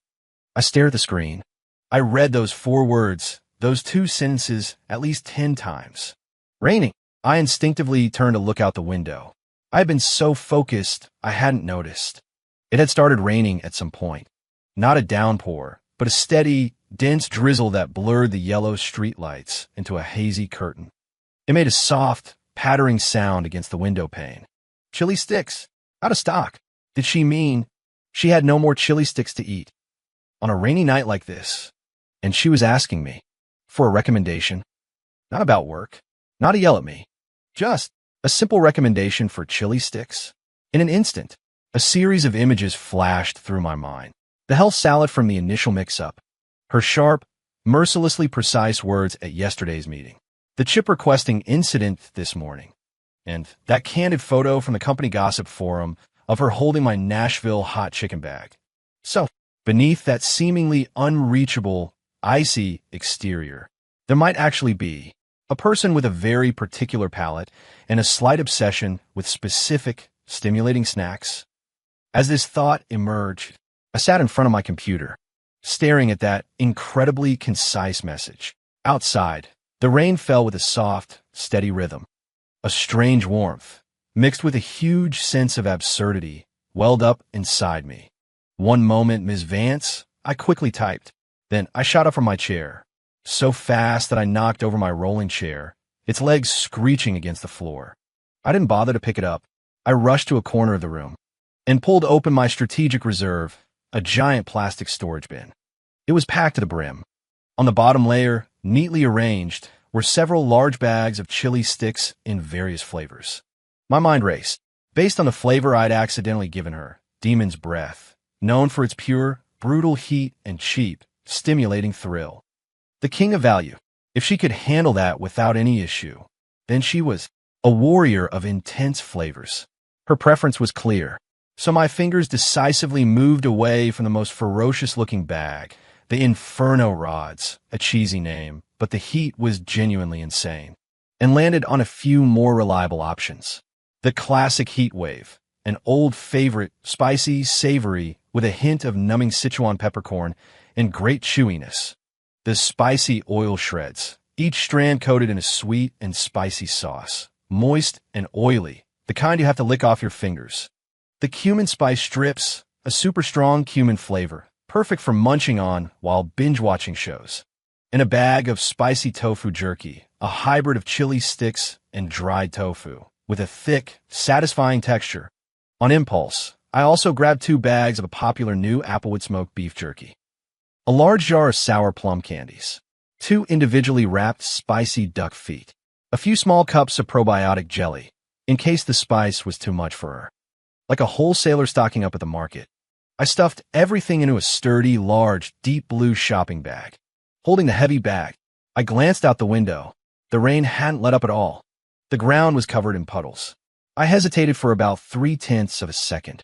I stared at the screen. I read those 4 words, those 2 sentences, at least 10 times. Raining. I instinctively turned to look out the window. I had been so focused, I hadn't noticed. It had started raining at some point. Not a downpour, but a steady, dense drizzle that blurred the yellow streetlights into a hazy curtain. It made a soft, pattering sound against the window pane. Chili sticks. Out of stock. Did she mean she had no more chili sticks to eat? On a rainy night like this, and she was asking me for a recommendation. Not about work. Not to yell at me. Just a simple recommendation for chili sticks. In an instant, a series of images flashed through my mind. The health salad from the initial mix-up. Her sharp, mercilessly precise words at yesterday's meeting. The chip requesting incident this morning. And that candid photo from the company gossip forum of her holding my Nashville hot chicken bag. So, beneath that seemingly unreachable, icy exterior, there might actually be a person with a very particular palate and a slight obsession with specific, stimulating snacks. As this thought emerged, I sat in front of my computer, staring at that incredibly concise message. Outside, the rain fell with a soft, steady rhythm. A strange warmth, mixed with a huge sense of absurdity, welled up inside me. One moment, Ms. Vance, I quickly typed. Then I shot up from my chair, so fast that I knocked over my rolling chair, its legs screeching against the floor. I didn't bother to pick it up. I rushed to a corner of the room and pulled open my strategic reserve, a giant plastic storage bin. It was packed to the brim. On the bottom layer, neatly arranged, were several large bags of chili sticks in various flavors. My mind raced, based on the flavor I'd accidentally given her, Demon's Breath, known for its pure, brutal heat and cheap, stimulating thrill. The king of value. If she could handle that without any issue, then she was a warrior of intense flavors. Her preference was clear, so my fingers decisively moved away from the most ferocious-looking bag, the Inferno Rods, a cheesy name, but the heat was genuinely insane, and landed on a few more reliable options. The classic heat wave, an old favorite, spicy, savory, with a hint of numbing Sichuan peppercorn and great chewiness. The spicy oil shreds, each strand coated in a sweet and spicy sauce, moist and oily, the kind you have to lick off your fingers. The cumin spice strips, a super strong cumin flavor, perfect for munching on while binge-watching shows. And a bag of spicy tofu jerky, a hybrid of chili sticks and dried tofu, with a thick, satisfying texture. On impulse, I also grabbed 2 bags of a popular new applewood smoked beef jerky. a large jar of sour plum candies, 2 individually wrapped spicy duck feet, a few small cups of probiotic jelly, in case the spice was too much for her. Like a wholesaler stocking up at the market, I stuffed everything into a sturdy, large, deep blue shopping bag. Holding the heavy bag, I glanced out the window. The rain hadn't let up at all. The ground was covered in puddles. I hesitated for about 3/10 of a second.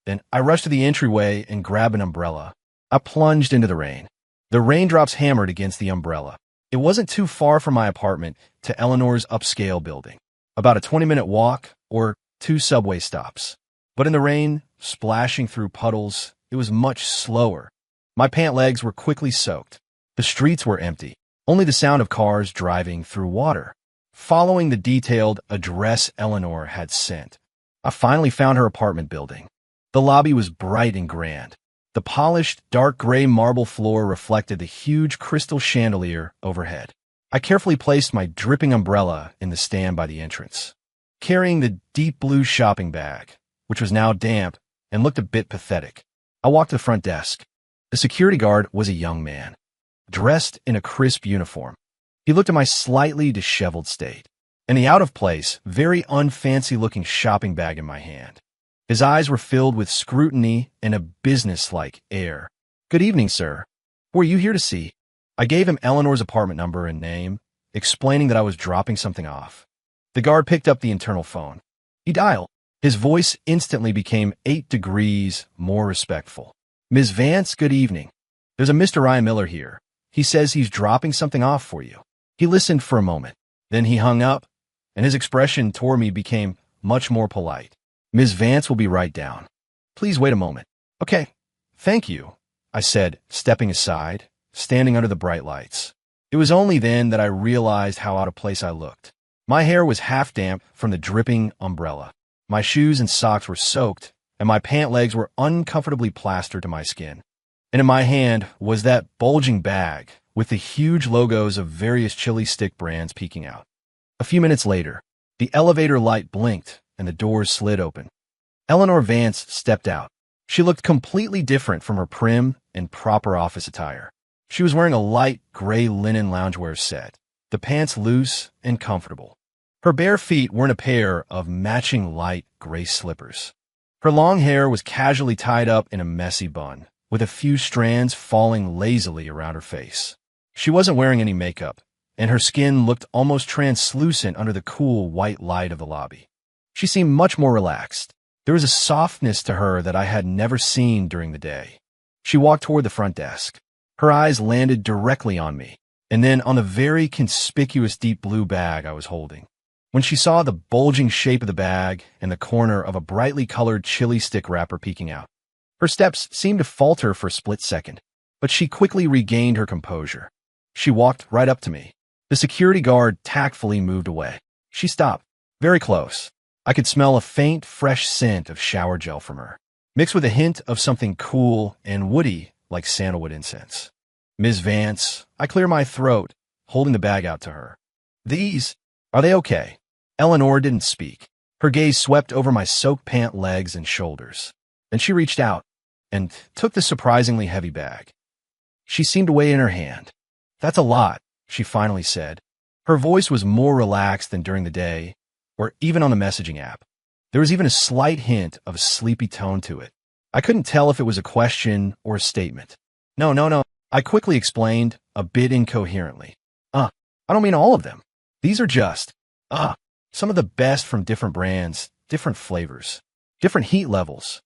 Then I rushed to the entryway and grabbed an umbrella. I plunged into the rain. The raindrops hammered against the umbrella. It wasn't too far from my apartment to Eleanor's upscale building, about a 20-minute walk or 2 subway stops. But in the rain, splashing through puddles, it was much slower. My pant legs were quickly soaked. The streets were empty, only the sound of cars driving through water. Following the detailed address Eleanor had sent, I finally found her apartment building. The lobby was bright and grand. The polished, dark gray marble floor reflected the huge crystal chandelier overhead. I carefully placed my dripping umbrella in the stand by the entrance. Carrying the deep blue shopping bag, which was now damp and looked a bit pathetic, I walked to the front desk. The security guard was a young man, dressed in a crisp uniform. He looked at my slightly disheveled state, and the out-of-place, very unfancy-looking shopping bag in my hand. His eyes were filled with scrutiny and a business-like air. "Good evening, sir. Who are you here to see?" I gave him Eleanor's apartment number and name, explaining that I was dropping something off. The guard picked up the internal phone. He dialed. His voice instantly became 8 degrees more respectful. "Ms. Vance, good evening. There's a Mr. Ryan Miller here. He says he's dropping something off for you." He listened for a moment. Then he hung up, and his expression toward me became much more polite. "Ms. Vance will be right down. Please wait a moment." "Okay, thank you," I said, stepping aside, standing under the bright lights. It was only then that I realized how out of place I looked. My hair was half damp from the dripping umbrella. My shoes and socks were soaked, and my pant legs were uncomfortably plastered to my skin. And in my hand was that bulging bag with the huge logos of various chili stick brands peeking out. A few minutes later, the elevator light blinked and the doors slid open. Eleanor Vance stepped out. She looked completely different from her prim and proper office attire. She was wearing a light gray linen loungewear set, the pants loose and comfortable. Her bare feet were in a pair of matching light gray slippers. Her long hair was casually tied up in a messy bun, with a few strands falling lazily around her face. She wasn't wearing any makeup, and her skin looked almost translucent under the cool white light of the lobby. She seemed much more relaxed. There was a softness to her that I had never seen during the day. She walked toward the front desk. Her eyes landed directly on me, and then on the very conspicuous deep blue bag I was holding. When she saw the bulging shape of the bag and the corner of a brightly colored chili stick wrapper peeking out, her steps seemed to falter for a split second, but she quickly regained her composure. She walked right up to me. The security guard tactfully moved away. She stopped, very close. I could smell a faint, fresh scent of shower gel from her, mixed with a hint of something cool and woody like sandalwood incense. "Ms. Vance," I cleared my throat, holding the bag out to her. Are they okay?" Eleanor didn't speak. Her gaze swept over my soaked pant legs and shoulders. Then she reached out and took the surprisingly heavy bag. She seemed to weigh in her hand. "That's a lot," she finally said. Her voice was more relaxed than during the day, or even on the messaging app. There was even a slight hint of a sleepy tone to it. I couldn't tell if it was a question or a statement. No, I quickly explained, a bit incoherently. I don't mean all of them. These are just, some of the best from different brands, different flavors, different heat levels,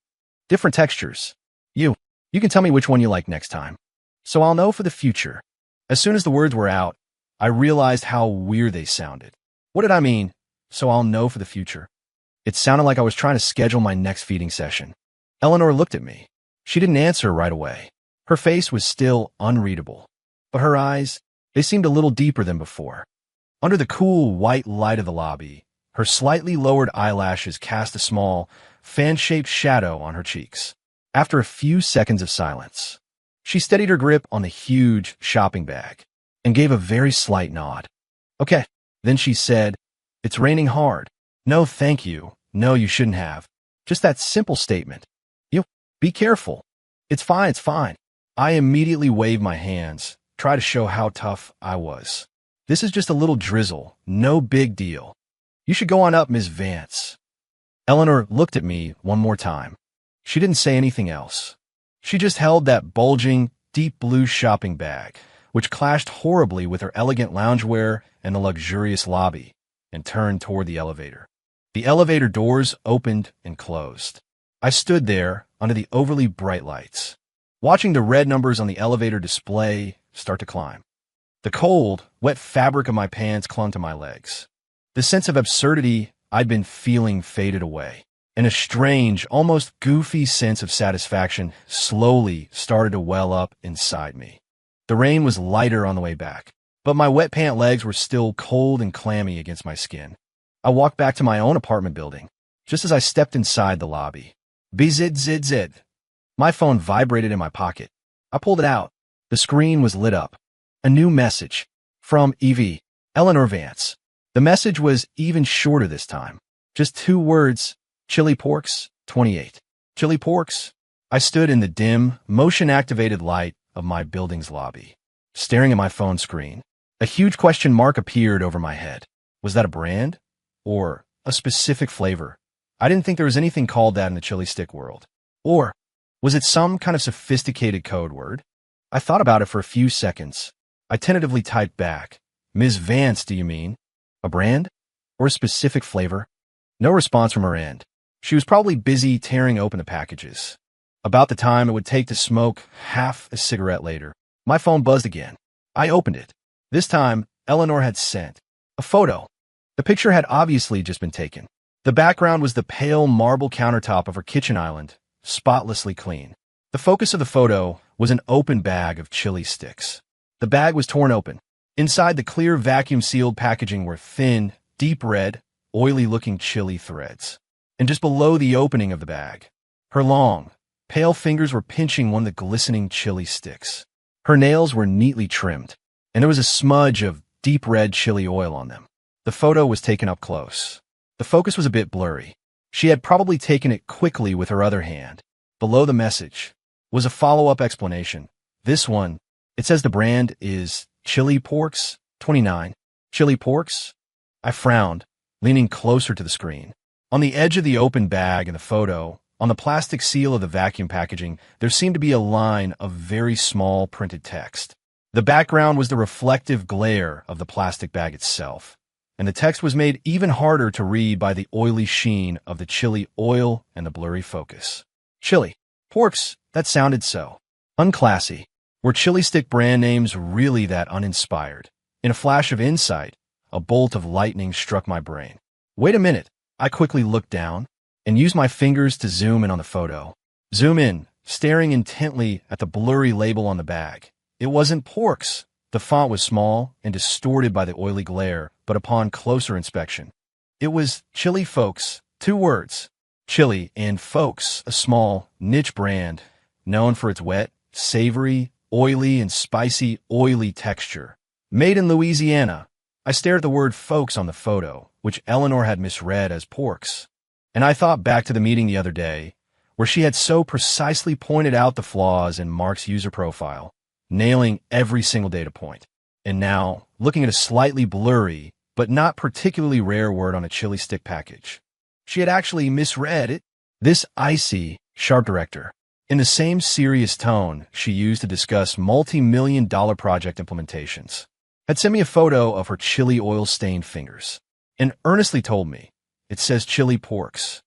different textures. You can tell me which one you like next time, so I'll know for the future." As soon as the words were out, I realized how weird they sounded. What did I mean, "so I'll know for the future"? It sounded like I was trying to schedule my next feeding session. Eleanor looked at me. She didn't answer right away. Her face was still unreadable, but her eyes, they seemed a little deeper than before. Under the cool white light of the lobby, her slightly lowered eyelashes cast a small, fan-shaped shadow on her cheeks. After a few seconds of silence, she steadied her grip on the huge shopping bag and gave a very slight nod. "Okay." Then she said, "It's raining hard." "No, thank you. No, you shouldn't have." Just that simple statement. "You, be careful." It's fine. I immediately waved my hands, try to show how tough I was. This is just a little drizzle, no big deal. You should go on up, Ms. Vance. Eleanor looked at me one more time. She didn't say anything else. She just held that bulging, deep blue shopping bag, which clashed horribly with her elegant loungewear and the luxurious lobby, and turned toward the elevator. The elevator doors opened and closed. I stood there under the overly bright lights, watching the red numbers on the elevator display start to climb. The cold, wet fabric of my pants clung to my legs. The sense of absurdity I'd been feeling faded away, and a strange, almost goofy sense of satisfaction slowly started to well up inside me. The rain was lighter on the way back, but my wet pant legs were still cold and clammy against my skin. I walked back to my own apartment building, just as I stepped inside the lobby. Bzzz. My phone vibrated in my pocket. I pulled it out. The screen was lit up. A new message. From Evie, Eleanor Vance. The message was even shorter this time. Just 2 words. Chili Porks, 28. Chili Porks. I stood in the dim, motion-activated light of my building's lobby, staring at my phone screen. A huge question mark appeared over my head. Was that a brand? Or a specific flavor? I didn't think there was anything called that in the chili stick world. Or was it some kind of sophisticated code word? I thought about it for a few seconds. I tentatively typed back, Ms. Vance, do you mean? A brand? Or a specific flavor? No response from her end. She was probably busy tearing open the packages. About the time it would take to smoke half a cigarette later, my phone buzzed again. I opened it. This time, Eleanor had sent a photo. The picture had obviously just been taken. The background was the pale marble countertop of her kitchen island, spotlessly clean. The focus of the photo was an open bag of chili sticks. The bag was torn open. Inside the clear vacuum-sealed packaging were thin, deep red, oily-looking chili threads. And just below the opening of the bag, her long, pale fingers were pinching one of the glistening chili sticks. Her nails were neatly trimmed, and there was a smudge of deep red chili oil on them. The photo was taken up close. The focus was a bit blurry. She had probably taken it quickly with her other hand. Below the message was a follow-up explanation. This one, it says the brand is Chili Porks, 29. Chili Porks? I frowned, leaning closer to the screen. On the edge of the open bag in the photo, on the plastic seal of the vacuum packaging, there seemed to be a line of very small printed text. The background was the reflective glare of the plastic bag itself, and the text was made even harder to read by the oily sheen of the chili oil and the blurry focus. Chili Porks, that sounded so unclassy. Were chili stick brand names really that uninspired? In a flash of insight, a bolt of lightning struck my brain. Wait a minute. I quickly looked down and used my fingers to zoom in on the photo. Zoom in, staring intently at the blurry label on the bag. It wasn't Porks. The font was small and distorted by the oily glare, but upon closer inspection, it was Chili Folks, 2 words. Chili and Folks, a small, niche brand known for its wet, savory, oily, and spicy, oily texture. Made in Louisiana. I stared at the word Folks on the photo, which Eleanor had misread as Porks. And I thought back to the meeting the other day, where she had so precisely pointed out the flaws in Mark's user profile, nailing every single data point. And now, looking at a slightly blurry, but not particularly rare word on a chili stick package, she had actually misread it. This icy, sharp director, in the same serious tone she used to discuss multi-million-dollar project implementations, had sent me a photo of her chili oil-stained fingers, and earnestly told me, it says Chili Porks.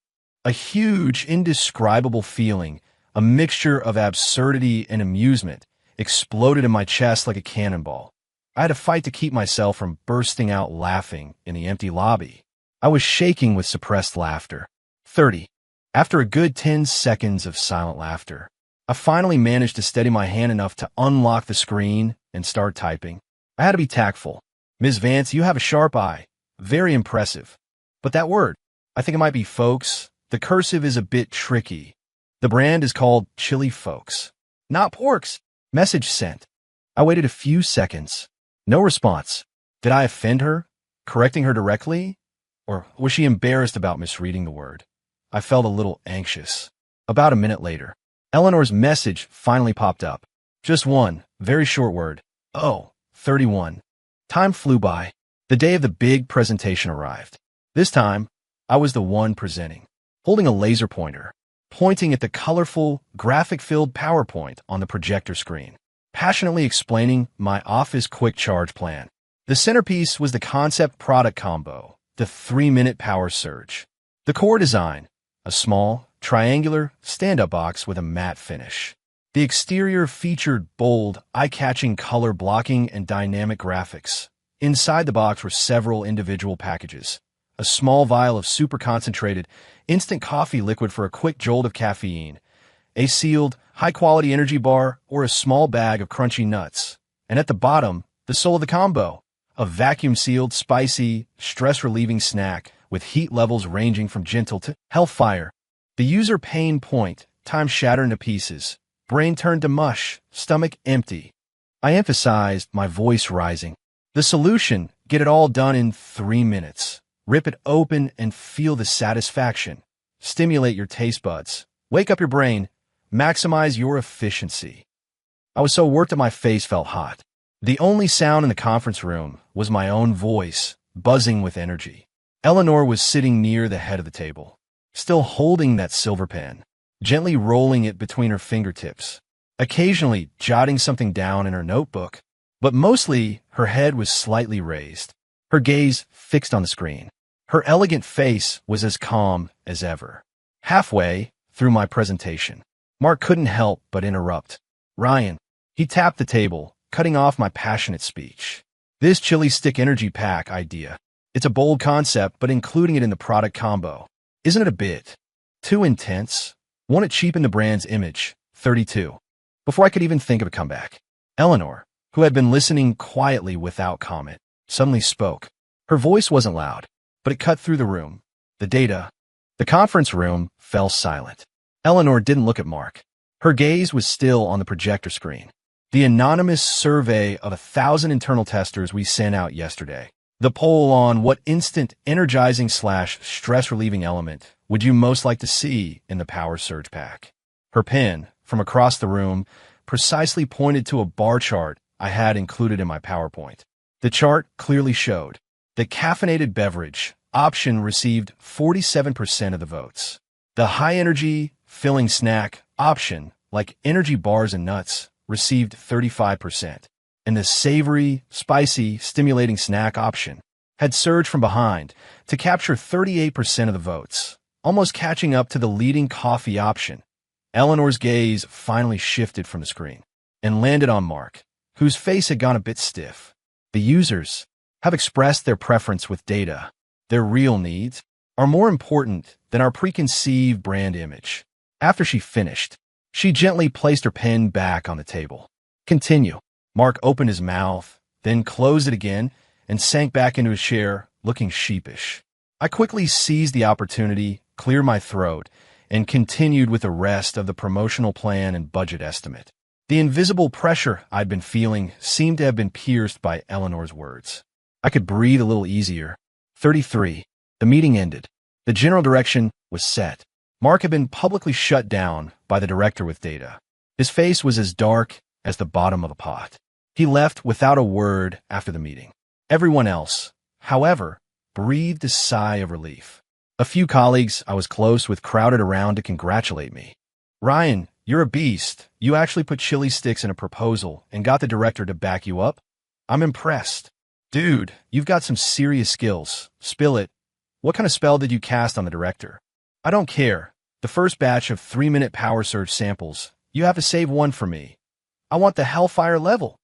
A huge, indescribable feeling, a mixture of absurdity and amusement, exploded in my chest like a cannonball. I had to fight to keep myself from bursting out laughing in the empty lobby. I was shaking with suppressed laughter. 30. After a good 10 seconds of silent laughter, I finally managed to steady my hand enough to unlock the screen and start typing. I had to be tactful. Ms. Vance, you have a sharp eye. Very impressive. But that word, I think it might be Folks. The cursive is a bit tricky. The brand is called Chili Folks. Not Porks. Message sent. I waited a few seconds. No response. Did I offend her? Correcting her directly? Or was she embarrassed about misreading the word? I felt a little anxious. About a minute later, Eleanor's message finally popped up. Just one, very short word. Oh, 31. Time flew by. The day of the big presentation arrived. This time, I was the one presenting, holding a laser pointer, pointing at the colorful, graphic-filled PowerPoint on the projector screen, passionately explaining my office quick charge plan. The centerpiece was the concept product combo, the 3-minute power surge. The core design, a small, triangular, stand-up box with a matte finish. The exterior featured bold, eye-catching color blocking and dynamic graphics. Inside the box were several individual packages. A small vial of super concentrated, instant coffee liquid for a quick jolt of caffeine, a sealed, high-quality energy bar, or a small bag of crunchy nuts. And at the bottom, the soul of the combo, a vacuum-sealed, spicy, stress-relieving snack with heat levels ranging from gentle to hellfire. The user pain point, time shattered into pieces, brain turned to mush, stomach empty. I emphasized, my voice rising. The solution, get it all done in 3 minutes. Rip it open and feel the satisfaction. Stimulate your taste buds. Wake up your brain. Maximize your efficiency. I was so worked that my face felt hot. The only sound in the conference room was my own voice, buzzing with energy. Eleanor was sitting near the head of the table, still holding that silver pen, gently rolling it between her fingertips, occasionally jotting something down in her notebook, but mostly her head was slightly raised, her gaze fixed on the screen. Her elegant face was as calm as ever. Halfway through my presentation, Mark couldn't help but interrupt. Ryan, he tapped the table, cutting off my passionate speech. This chili stick energy pack idea. It's a bold concept, but including it in the product combo. Isn't it a bit too intense? Won't it cheapen the brand's image? 32. Before I could even think of a comeback, Eleanor, who had been listening quietly without comment, suddenly spoke. Her voice wasn't loud, but it cut through the room. The conference room fell silent. Eleanor didn't look at Mark. Her gaze was still on the projector screen. The anonymous survey of 1,000 internal testers we sent out yesterday. The poll on what instant, energizing / stress-relieving element would you most like to see in the Power Surge Pack? Her pen, from across the room, precisely pointed to a bar chart I had included in my PowerPoint. The chart clearly showed the caffeinated beverage option received 47% of the votes. The high-energy, filling snack option, like energy bars and nuts, received 35%. And the savory, spicy, stimulating snack option had surged from behind to capture 38% of the votes, almost catching up to the leading coffee option. Eleanor's gaze finally shifted from the screen and landed on Mark, whose face had gone a bit stiff. The users have expressed their preference with data. Their real needs are more important than our preconceived brand image. After she finished, she gently placed her pen back on the table. Continue. Mark opened his mouth, then closed it again, and sank back into his chair, looking sheepish. I quickly seized the opportunity, cleared my throat, and continued with the rest of the promotional plan and budget estimate. The invisible pressure I'd been feeling seemed to have been pierced by Eleanor's words. I could breathe a little easier. 33. The meeting ended. The general direction was set. Mark had been publicly shut down by the director with data. His face was as dark as the bottom of a pot. He left without a word after the meeting. Everyone else, however, breathed a sigh of relief. A few colleagues I was close with crowded around to congratulate me. Ryan, you're a beast. You actually put chili sticks in a proposal and got the director to back you up? I'm impressed. Dude, you've got some serious skills. Spill it. What kind of spell did you cast on the director? I don't care. The first batch of 3-minute power surge samples, you have to save one for me. I want the hellfire level.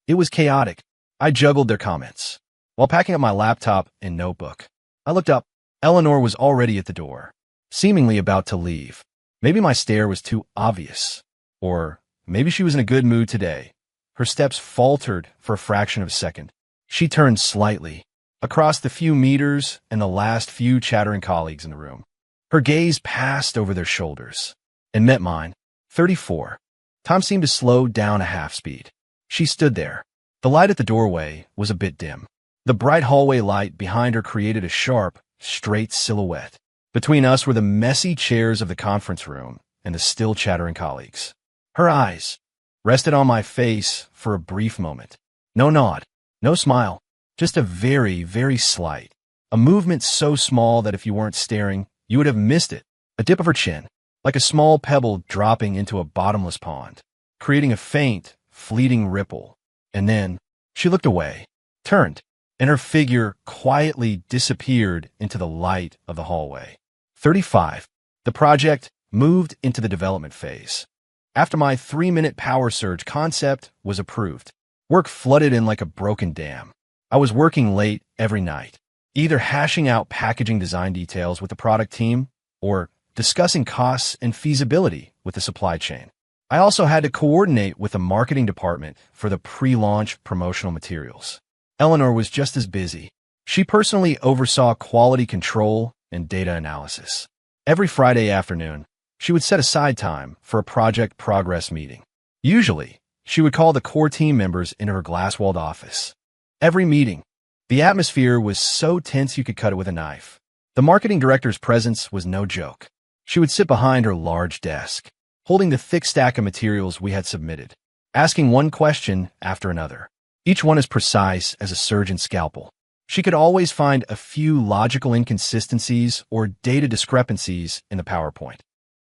It was chaotic. I juggled their comments. While packing up my laptop and notebook, I looked up. Eleanor was already at the door, seemingly about to leave. Maybe my stare was too obvious. Or maybe she was in a good mood today. Her steps faltered for a fraction of a second. She turned slightly, across the few meters and the last few chattering colleagues in the room. Her gaze passed over their shoulders and met mine. 34. Time seemed to slow down a half speed. She stood there. The light at the doorway was a bit dim. The bright hallway light behind her created a sharp, straight silhouette. Between us were the messy chairs of the conference room and the still chattering colleagues. Her eyes, rested on my face for a brief moment. No nod, no smile, just a very, very slight. A movement so small that if you weren't staring, you would have missed it. A dip of her chin, like a small pebble dropping into a bottomless pond, creating a faint, fleeting ripple. And then she looked away, turned, and her figure quietly disappeared into the light of the hallway. 35. The project moved into the development phase. After my 3-minute power surge concept was approved, work flooded in like a broken dam. I was working late every night, either hashing out packaging design details with the product team or discussing costs and feasibility with the supply chain. I also had to coordinate with the marketing department for the pre-launch promotional materials. Eleanor was just as busy. She personally oversaw quality control and data analysis. Every Friday afternoon, she would set aside time for a project progress meeting. Usually, she would call the core team members into her glass-walled office. Every meeting, the atmosphere was so tense you could cut it with a knife. The marketing director's presence was no joke. She would sit behind her large desk, holding the thick stack of materials we had submitted, asking one question after another, each one as precise as a surgeon's scalpel. She could always find a few logical inconsistencies or data discrepancies in the PowerPoint.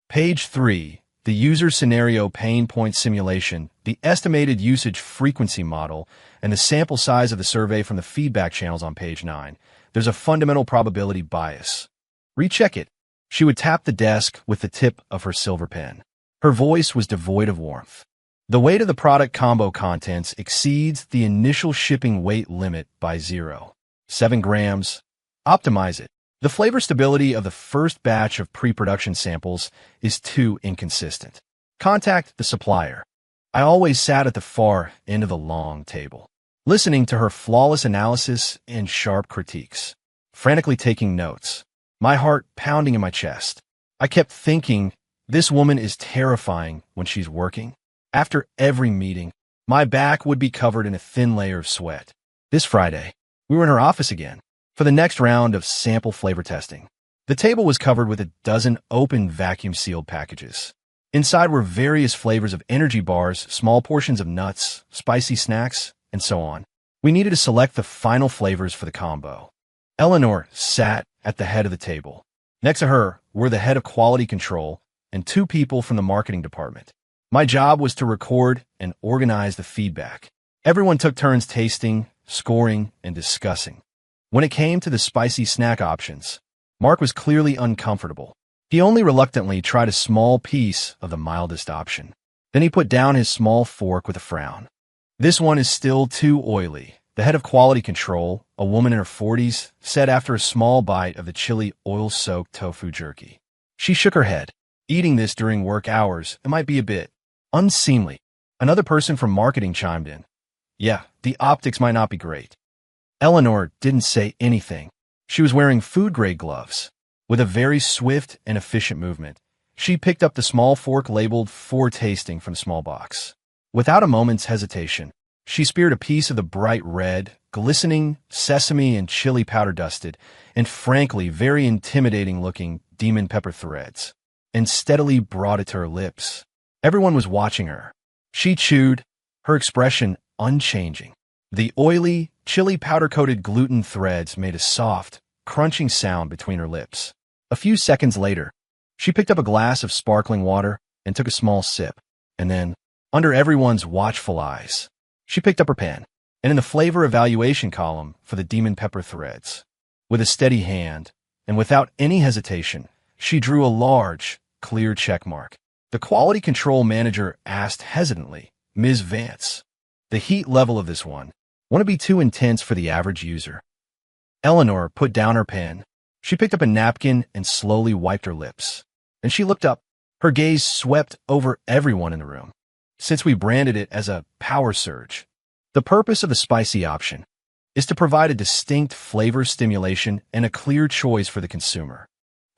Page 3, the user scenario pain point simulation, the estimated usage frequency model, and the sample size of the survey from the feedback channels on page 9. There's a fundamental probability bias. Recheck it. She would tap the desk with the tip of her silver pen. Her voice was devoid of warmth. The weight of the product combo contents exceeds the initial shipping weight limit by 0.7 grams. Optimize it. The flavor stability of the first batch of pre-production samples is too inconsistent. Contact the supplier. I always sat at the far end of the long table, listening to her flawless analysis and sharp critiques, frantically taking notes, my heart pounding in my chest. I kept thinking, this woman is terrifying when she's working. After every meeting, my back would be covered in a thin layer of sweat. This Friday, we were in her office again for the next round of sample flavor testing. The table was covered with a dozen open vacuum-sealed packages. Inside were various flavors of energy bars, small portions of nuts, spicy snacks, and so on. We needed to select the final flavors for the combo. Eleanor sat at the head of the table. Next to her were the head of quality control and 2 people from the marketing department. My job was to record and organize the feedback. Everyone took turns tasting, scoring, and discussing. When it came to the spicy snack options, Mark was clearly uncomfortable. He only reluctantly tried a small piece of the mildest option. Then he put down his small fork with a frown. This one is still too oily, the head of quality control, a woman in her 40s, said after a small bite of the chili oil-soaked tofu jerky. She shook her head. Eating this during work hours, it might be a bit unseemly. Another person from marketing chimed in. Yeah, the optics might not be great. Eleanor didn't say anything. She was wearing food-grade gloves. With a very swift and efficient movement, she picked up the small fork labeled for tasting from the small box. Without a moment's hesitation, she speared a piece of the bright red, glistening sesame and chili powder dusted, and frankly very intimidating-looking demon pepper threads, and steadily brought it to her lips. Everyone was watching her. She chewed, her expression unchanging. The oily, chili powder-coated gluten threads made a soft, crunching sound between her lips. A few seconds later, she picked up a glass of sparkling water and took a small sip. And then, under everyone's watchful eyes, she picked up her pen, and in the flavor evaluation column for the demon pepper threads, with a steady hand, and without any hesitation, she drew a large, clear check mark. The quality control manager asked hesitantly, Ms. Vance, the heat level of this one, won't it be too intense for the average user? Eleanor put down her pen. She picked up a napkin and slowly wiped her lips. Then she looked up. Her gaze swept over everyone in the room. Since we branded it as a power surge, the purpose of the spicy option is to provide a distinct flavor stimulation and a clear choice for the consumer.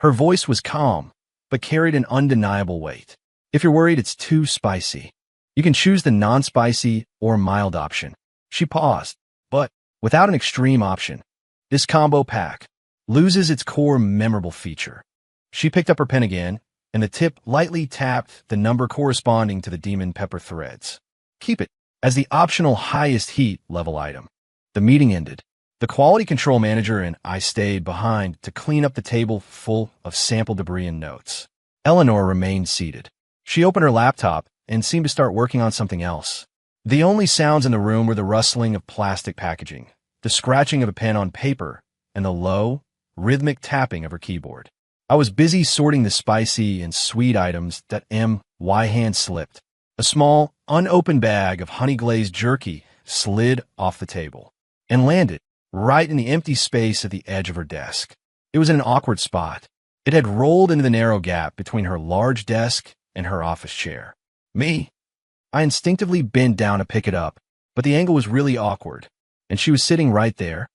Her voice was calm, but carried an undeniable weight. If you're worried it's too spicy, you can choose the non-spicy or mild option. She paused, but without an extreme option, this combo pack loses its core memorable feature. She picked up her pen again, and the tip lightly tapped the number corresponding to the demon pepper threads. Keep it as the optional highest heat level item. The meeting ended. The quality control manager and I stayed behind to clean up the table full of sample debris and notes. Eleanor remained seated. She opened her laptop and seemed to start working on something else. The only sounds in the room were the rustling of plastic packaging, the scratching of a pen on paper, and the low, rhythmic tapping of her keyboard. I was busy sorting the spicy and sweet items that my hand slipped. A small, unopened bag of honey-glazed jerky slid off the table and landed right in the empty space at the edge of her desk. It was in an awkward spot. It had rolled into the narrow gap between her large desk and her office chair. I instinctively bent down to pick it up, but the angle was really awkward, and she was sitting right there.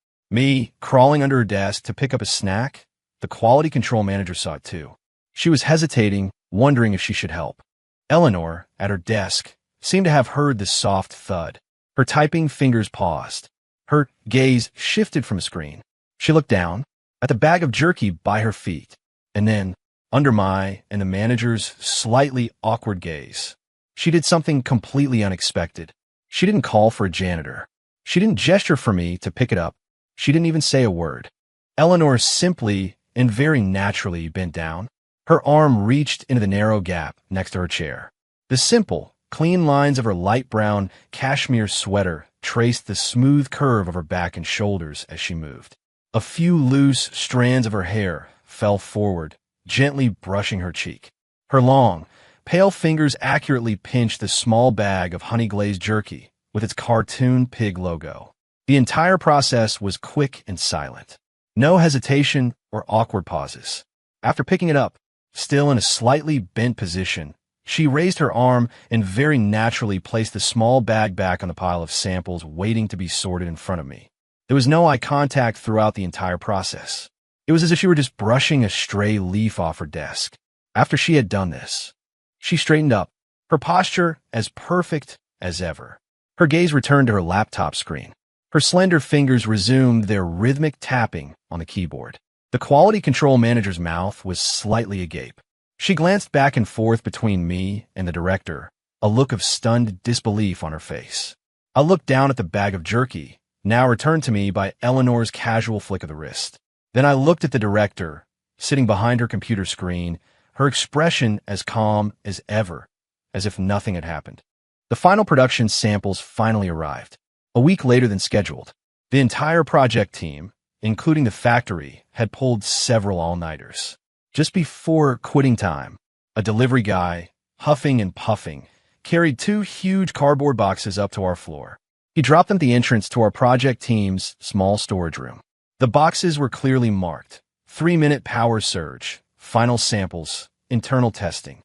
Crawling under her desk to pick up a snack. The quality control manager saw it too. She was hesitating, wondering if she should help. Eleanor, at her desk, seemed to have heard the soft thud. Her typing fingers paused. Her gaze shifted from a screen. She looked down at the bag of jerky by her feet, and then, under my and the manager's slightly awkward gaze, she did something completely unexpected. She didn't call for a janitor. She didn't gesture for me to pick it up. She didn't even say a word. Eleanor simply and very naturally bent down. Her arm reached into the narrow gap next to her chair. The simple, clean lines of her light brown cashmere sweater traced the smooth curve of her back and shoulders as she moved. A few loose strands of her hair fell forward, gently brushing her cheek. Her long, pale fingers accurately pinched the small bag of honey-glazed jerky with its cartoon pig logo. The entire process was quick and silent. No hesitation or awkward pauses. After picking it up, still in a slightly bent position, she raised her arm and very naturally placed the small bag back on the pile of samples waiting to be sorted in front of me. There was no eye contact throughout the entire process. It was as if she were just brushing a stray leaf off her desk. After she had done this, she straightened up, her posture as perfect as ever. Her gaze returned to her laptop screen. Her slender fingers resumed their rhythmic tapping on the keyboard. The quality control manager's mouth was slightly agape. She glanced back and forth between me and the director, a look of stunned disbelief on her face. I looked down at the bag of jerky, now returned to me by Eleanor's casual flick of the wrist. Then I looked at the director, sitting behind her computer screen, her expression as calm as ever, as if nothing had happened. The final production samples finally arrived, a week later than scheduled. The entire project team, including the factory, had pulled several all-nighters. Just before quitting time, a delivery guy, huffing and puffing, carried 2 huge cardboard boxes up to our floor. He dropped them at the entrance to our project team's small storage room. The boxes were clearly marked: 3-minute power surge, final samples, internal testing.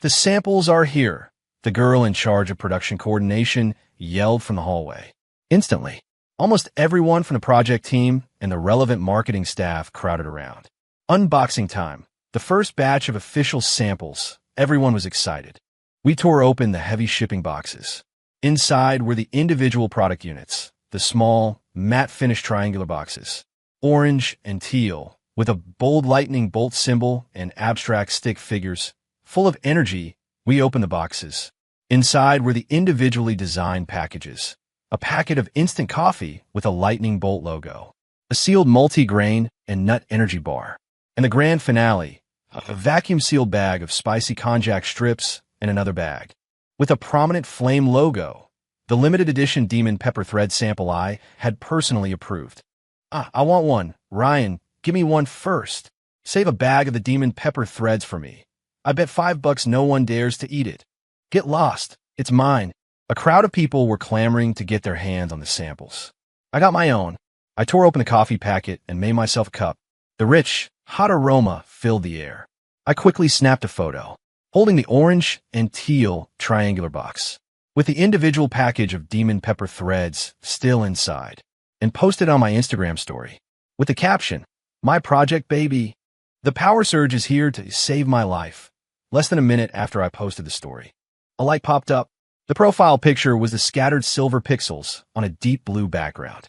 "The samples are here," the girl in charge of production coordination yelled from the hallway. Instantly, almost everyone from the project team and the relevant marketing staff crowded around. Unboxing time. The first batch of official samples. Everyone was excited. We tore open the heavy shipping boxes. Inside were the individual product units, the small, matte-finished triangular boxes, orange and teal, with a bold lightning bolt symbol and abstract stick figures. Full of energy, we opened the boxes. Inside were the individually designed packages, a packet of instant coffee with a lightning bolt logo, a sealed multi-grain and nut energy bar, and the grand finale, a vacuum-sealed bag of spicy konjac strips and another bag with a prominent flame logo, the limited edition Demon Pepper Thread sample I had personally approved. "I want one. Ryan, give me one first. Save a bag of the Demon Pepper Threads for me. I bet $5 no one dares to eat it. Get lost. It's mine." A crowd of people were clamoring to get their hands on the samples. I got my own. I tore open the coffee packet and made myself a cup. The rich, hot aroma filled the air. I quickly snapped a photo, holding the orange and teal triangular box, with the individual package of Demon Pepper Threads still inside, and posted on my Instagram story, with the caption, "My project, baby. The power surge is here to save my life." Less than a minute after I posted the story, a light popped up. The profile picture was the scattered silver pixels on a deep blue background.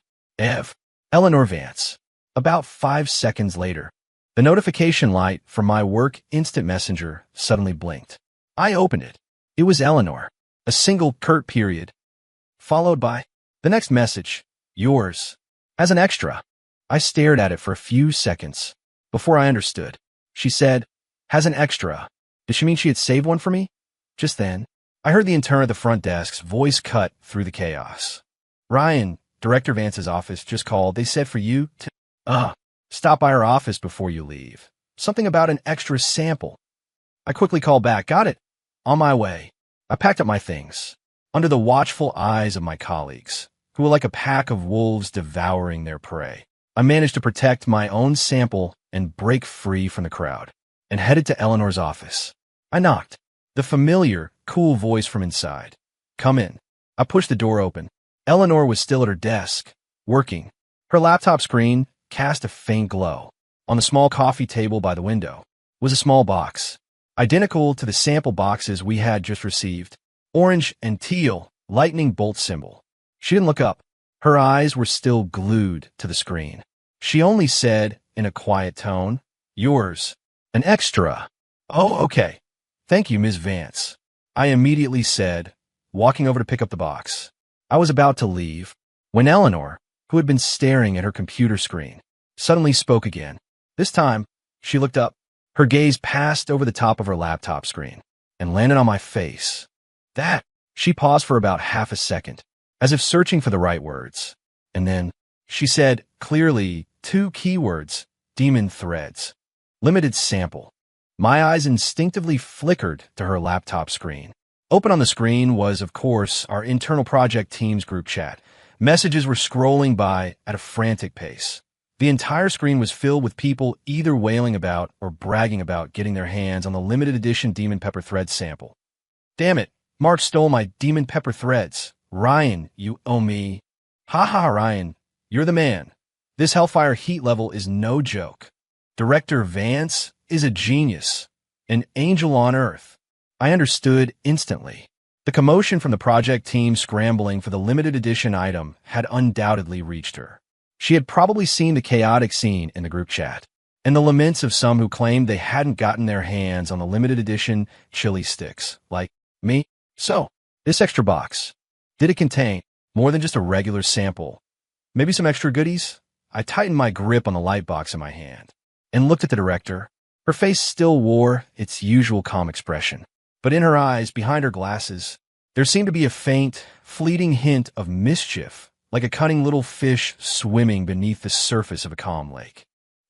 Eleanor Vance. About 5 seconds later, the notification light from my work instant messenger suddenly blinked. I opened it. It was Eleanor. A single curt period, followed by the next message, yours, as an extra. I stared at it for a few seconds before I understood. She said, has an extra. Did she mean she had saved one for me? Just then, I heard the intern at the front desk's voice cut through the chaos. Ryan, Director Vance's office, just called. They said for you to, stop by our office before you leave. Something about an extra sample. I quickly called back. Got it. On my way. I packed up my things, under the watchful eyes of my colleagues, who were like a pack of wolves devouring their prey. I managed to protect my own sample and break free from the crowd, and headed to Eleanor's office. I knocked. The familiar, cool voice from inside. Come in. I pushed the door open. Eleanor was still at her desk, working. Her laptop screen cast a faint glow. On the small coffee table by the window was a small box, identical to the sample boxes we had just received. Orange and teal, lightning bolt symbol. She didn't look up. Her eyes were still glued to the screen. She only said, in a quiet tone, yours. An extra. Oh, okay. Thank you, Ms. Vance. I immediately said, walking over to pick up the box. I was about to leave, when Eleanor, who had been staring at her computer screen, suddenly spoke again. This time, she looked up. Her gaze passed over the top of her laptop screen and landed on my face. That. She paused for about half a second, as if searching for the right words. And then, she said, clearly, 2 keywords, demon threads. Limited sample. My eyes instinctively flickered to her laptop screen. Open on the screen was, of course, our internal project team's group chat. Messages were scrolling by at a frantic pace. The entire screen was filled with people either wailing about or bragging about getting their hands on the limited edition Demon Pepper Threads sample. Damn it, Mark stole my Demon Pepper Threads. Ryan, you owe me. Ha, Ryan, you're the man. This Hellfire heat level is no joke. Director Vance is a genius, an angel on earth. I understood instantly. The commotion from the project team scrambling for the limited edition item had undoubtedly reached her. She had probably seen the chaotic scene in the group chat, and the laments of some who claimed they hadn't gotten their hands on the limited edition chili sticks, like me. So, this extra box, did it contain more than just a regular sample? Maybe some extra goodies? I tightened my grip on the light box in my hand and looked at the director. Her face still wore its usual calm expression, but in her eyes, behind her glasses, there seemed to be a faint, fleeting hint of mischief, like a cunning little fish swimming beneath the surface of a calm lake.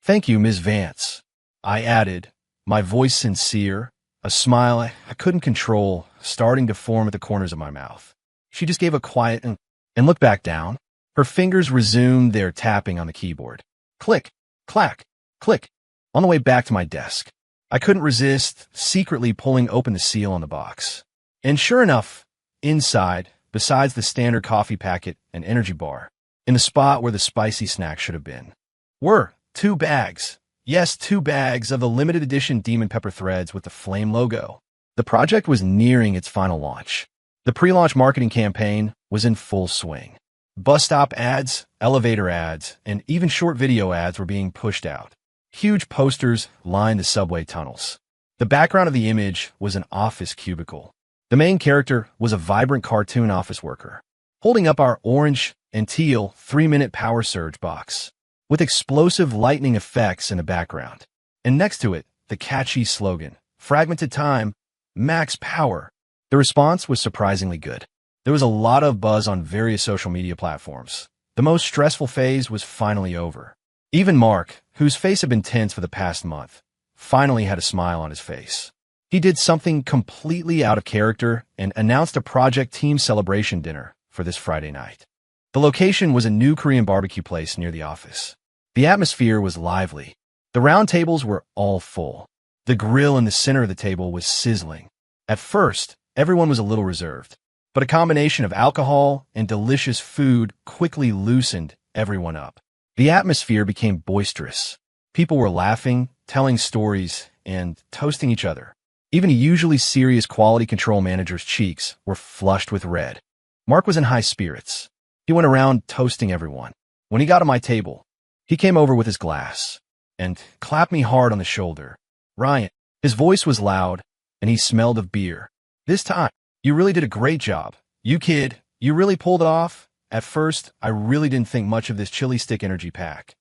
Thank you, Ms. Vance, I added, my voice sincere, a smile I couldn't control starting to form at the corners of my mouth. She just gave a quiet and looked back down. Her fingers resumed their tapping on the keyboard. Click, clack, click. On the way back to my desk, I couldn't resist secretly pulling open the seal on the box. And sure enough, inside, besides the standard coffee packet and energy bar, in the spot where the spicy snack should have been, were 2 bags. Yes, 2 bags of the limited edition Demon Pepper Threads with the flame logo. The project was nearing its final launch. The pre-launch marketing campaign was in full swing. Bus stop ads, elevator ads, and even short video ads were being pushed out. Huge posters lined the subway tunnels. The background of the image was an office cubicle. The main character was a vibrant cartoon office worker, holding up our orange and teal 3-minute power surge box, with explosive lightning effects in the background. And next to it, the catchy slogan, Fragmented Time, Max Power. The response was surprisingly good. There was a lot of buzz on various social media platforms. The most stressful phase was finally over. Even Mark, whose face had been tense for the past month, finally had a smile on his face. He did something completely out of character and announced a project team celebration dinner for this Friday night. The location was a new Korean barbecue place near the office. The atmosphere was lively. The round tables were all full. The grill in the center of the table was sizzling. At first, everyone was a little reserved, but a combination of alcohol and delicious food quickly loosened everyone up. The atmosphere became boisterous. People were laughing, telling stories, and toasting each other. Even a usually serious quality control manager's cheeks were flushed with red. Mark was in high spirits. He went around toasting everyone. When he got to my table, he came over with his glass and clapped me hard on the shoulder. Ryan. His voice was loud, and he smelled of beer. This time, You really did a great job. You kid, you really pulled it off. At first, I really didn't think much of this chili stick energy pack.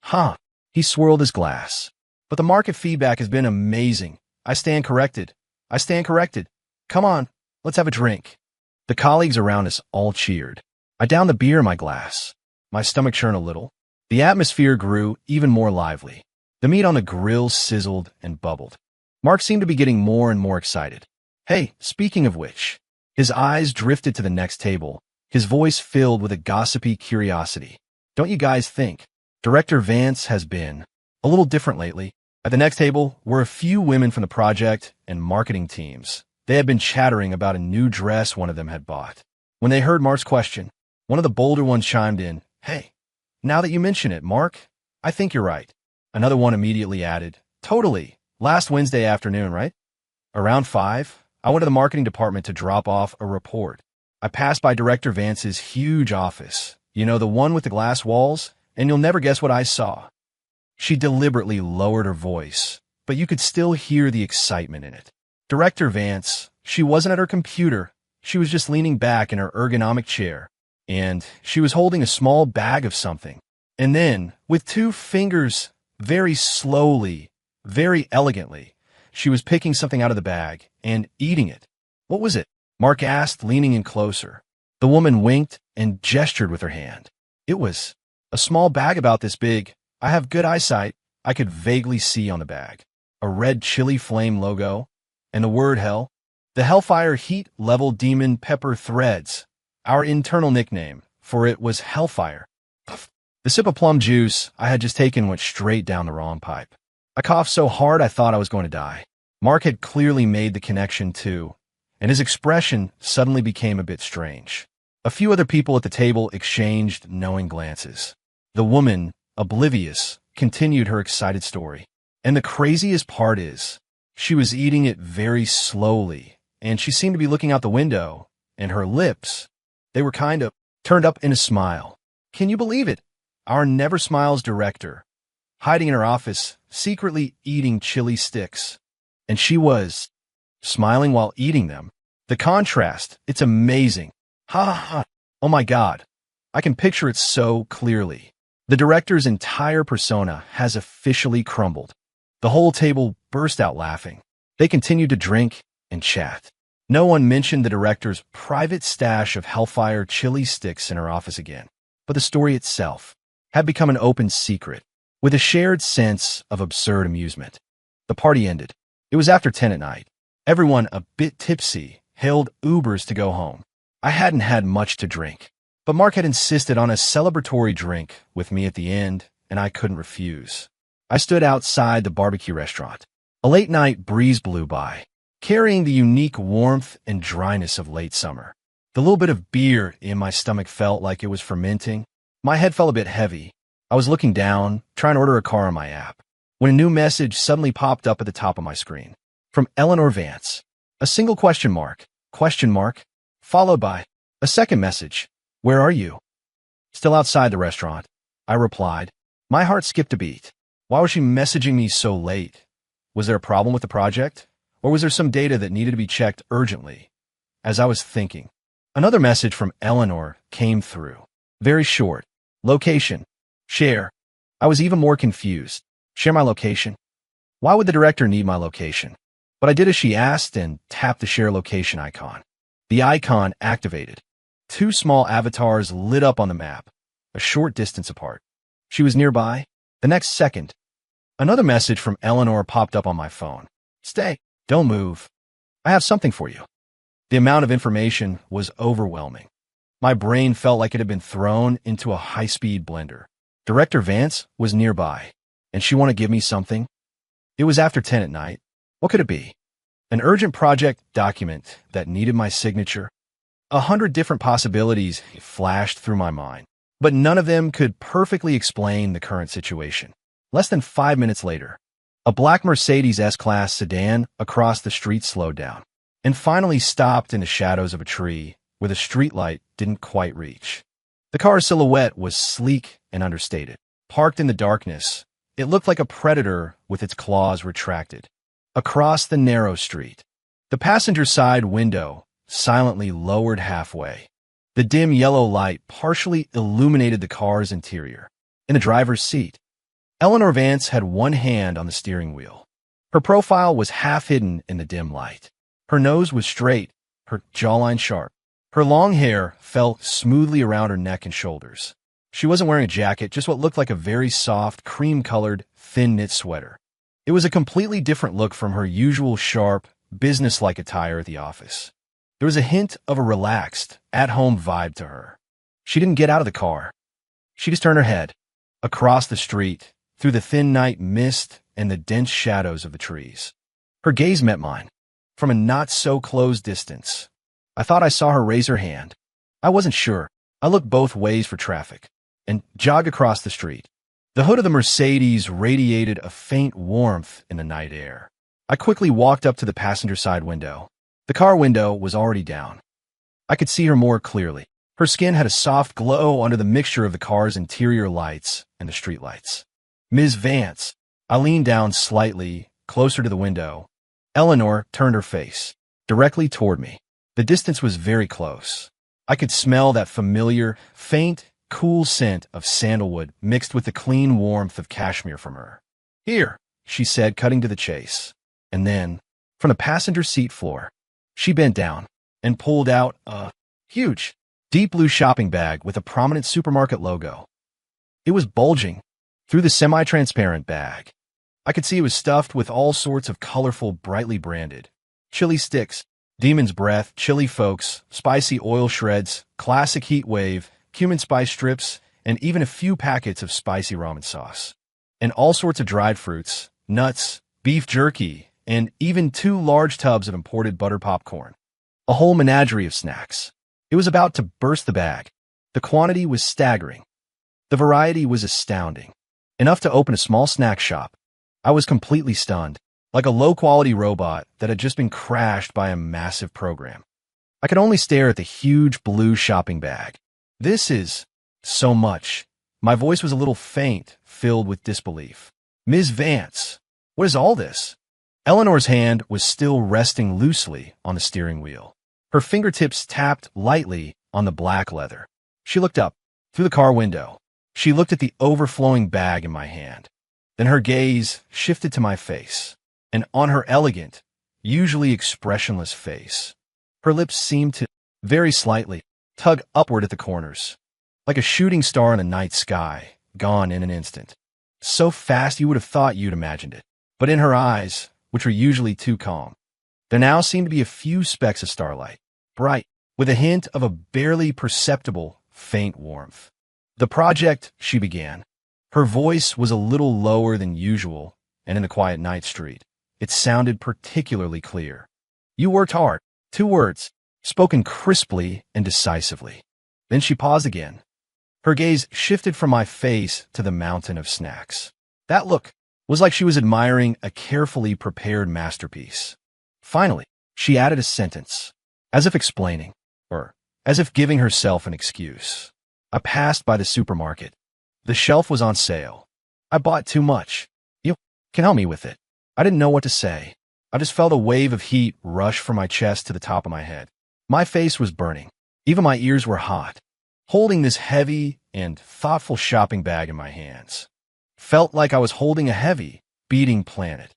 Huh. He swirled his glass. But the market feedback has been amazing. I stand corrected. I stand corrected. Come on, let's have a drink. The colleagues around us all cheered. I downed the beer in my glass. My stomach churned a little. The atmosphere grew even more lively. The meat on the grill sizzled and bubbled. Mark seemed to be getting more and more excited. Hey, speaking of which, his eyes drifted to the next table, his voice filled with a gossipy curiosity. Don't you guys think Director Vance has been a little different lately? At the next table were a few women from the project and marketing teams. They had been chattering about a new dress one of them had bought. When they heard Mark's question, one of the bolder ones chimed in, Hey, now that you mention it, Mark, I think you're right. Another one immediately added, Totally. Last Wednesday afternoon, right? Around 5, I went to the marketing department to drop off a report. I passed by Director Vance's huge office. You know, the one with the glass walls? And you'll never guess what I saw. She deliberately lowered her voice, but you could still hear the excitement in it. Director Vance, she wasn't at her computer. She was just leaning back in her ergonomic chair, and she was holding a small bag of something. And then, with 2 fingers, very slowly, very elegantly, she was picking something out of the bag and eating it. What was it? Mark asked, leaning in closer. The woman winked and gestured with her hand. It was a small bag about this big. I have good eyesight. I could vaguely see on the bag a red chili flame logo and the word hell. The Hellfire Heat Level Demon Pepper Threads, our internal nickname, for it was Hellfire. The sip of plum juice I had just taken went straight down the wrong pipe. I coughed so hard I thought I was going to die. Mark had clearly made the connection too, and his expression suddenly became a bit strange. A few other people at the table exchanged knowing glances. The woman, oblivious, continued her excited story. And the craziest part is, she was eating it very slowly, and she seemed to be looking out the window, and her lips, they were kind of turned up in a smile. Can you believe it? Our Never Smiles director, hiding in her office, secretly eating chili sticks. And she was smiling while eating them. The contrast, it's amazing. Ha ha ha. Oh my God. I can picture it so clearly. The director's entire persona has officially crumbled. The whole table burst out laughing. They continued to drink and chat. No one mentioned the director's private stash of Hellfire chili sticks in her office again. But the story itself had become an open secret, with a shared sense of absurd amusement. The party ended. It was after 10 at night. Everyone, a bit tipsy, hailed Ubers to go home. I hadn't had much to drink, but Mark had insisted on a celebratory drink with me at the end, and I couldn't refuse. I stood outside the barbecue restaurant. A late-night breeze blew by, carrying the unique warmth and dryness of late summer. The little bit of beer in my stomach felt like it was fermenting. My head felt a bit heavy. I was looking down, trying to order a car on my app, when a new message suddenly popped up at the top of my screen. From Eleanor Vance. A single question mark, followed by a second message. Where are you? Still outside the restaurant, I replied. My heart skipped a beat. Why was she messaging me so late? Was there a problem with the project? Or was there some data that needed to be checked urgently? As I was thinking, another message from Eleanor came through. Very short. Location. Share. I was even more confused. Share my location? Why would the director need my location? But I did as she asked and tapped the share location icon. The icon activated. 2 small avatars lit up on the map, a short distance apart. She was nearby. The next second, another message from Eleanor popped up on my phone. Stay. Don't move. I have something for you. The amount of information was overwhelming. My brain felt like it had been thrown into a high-speed blender. Director Vance was nearby, and she wanted to give me something. It was after 10 at night. What could it be? An urgent project document that needed my signature? 100 different possibilities flashed through my mind, but none of them could perfectly explain the current situation. Less than 5 minutes later, a black Mercedes S-Class sedan across the street slowed down and finally stopped in the shadows of a tree where the streetlight didn't quite reach. The car's silhouette was sleek and understated. Parked in the darkness, it looked like a predator with its claws retracted. Across the narrow street, the passenger side window silently lowered halfway. The dim yellow light partially illuminated the car's interior. In the driver's seat, Eleanor Vance had one hand on the steering wheel. Her profile was half hidden in the dim light. Her nose was straight, her jawline sharp. Her long hair fell smoothly around her neck and shoulders. She wasn't wearing a jacket, just what looked like a very soft, cream-colored, thin-knit sweater. It was a completely different look from her usual sharp, business-like attire at the office. There was a hint of a relaxed, at-home vibe to her. She didn't get out of the car. She just turned her head. Across the street, through the thin night mist and the dense shadows of the trees. Her gaze met mine, from a not-so-close distance. I thought I saw her raise her hand. I wasn't sure. I looked both ways for traffic, and jogged across the street. The hood of the Mercedes radiated a faint warmth in the night air. I quickly walked up to the passenger side window. The car window was already down. I could see her more clearly. Her skin had a soft glow under the mixture of the car's interior lights and the street lights. Ms. Vance. I leaned down slightly, closer to the window. Eleanor turned her face directly toward me. The distance was very close. I could smell that familiar, faint, cool scent of sandalwood mixed with the clean warmth of cashmere from her. "Here," she said, cutting to the chase. And then, from the passenger seat floor, she bent down and pulled out a huge, deep blue shopping bag with a prominent supermarket logo. It was bulging through the semi-transparent bag. I could see it was stuffed with all sorts of colorful, brightly branded chili sticks, Demon's Breath, Chili Folks, spicy oil shreds, classic heat wave, cumin spice strips, and even a few packets of spicy ramen sauce. And all sorts of dried fruits, nuts, beef jerky, and even 2 large tubs of imported butter popcorn. A whole menagerie of snacks. It was about to burst the bag. The quantity was staggering. The variety was astounding. Enough to open a small snack shop. I was completely stunned, like a low-quality robot that had just been crashed by a massive program. I could only stare at the huge blue shopping bag. "This is so much." My voice was a little faint, filled with disbelief. "Ms. Vance, what is all this?" Eleanor's hand was still resting loosely on the steering wheel. Her fingertips tapped lightly on the black leather. She looked up, through the car window. She looked at the overflowing bag in my hand. Then her gaze shifted to my face, and on her elegant, usually expressionless face, her lips seemed to, very slightly, tug upward at the corners, like a shooting star in the night sky, gone in an instant. So fast you would have thought you'd imagined it. But in her eyes, which were usually too calm, there now seemed to be a few specks of starlight, bright, with a hint of a barely perceptible, faint warmth. "The project," she began. Her voice was a little lower than usual, and in the quiet night street, it sounded particularly clear. "You worked hard." 2 words, spoken crisply and decisively. Then she paused again. Her gaze shifted from my face to the mountain of snacks. That look was like she was admiring a carefully prepared masterpiece. Finally, she added a sentence, as if explaining, or as if giving herself an excuse. "I passed by the supermarket. The shelf was on sale. I bought too much. You can help me with it." I didn't know what to say. I just felt a wave of heat rush from my chest to the top of my head. My face was burning. Even my ears were hot. Holding this heavy and thoughtful shopping bag in my hands felt like I was holding a heavy, beating planet.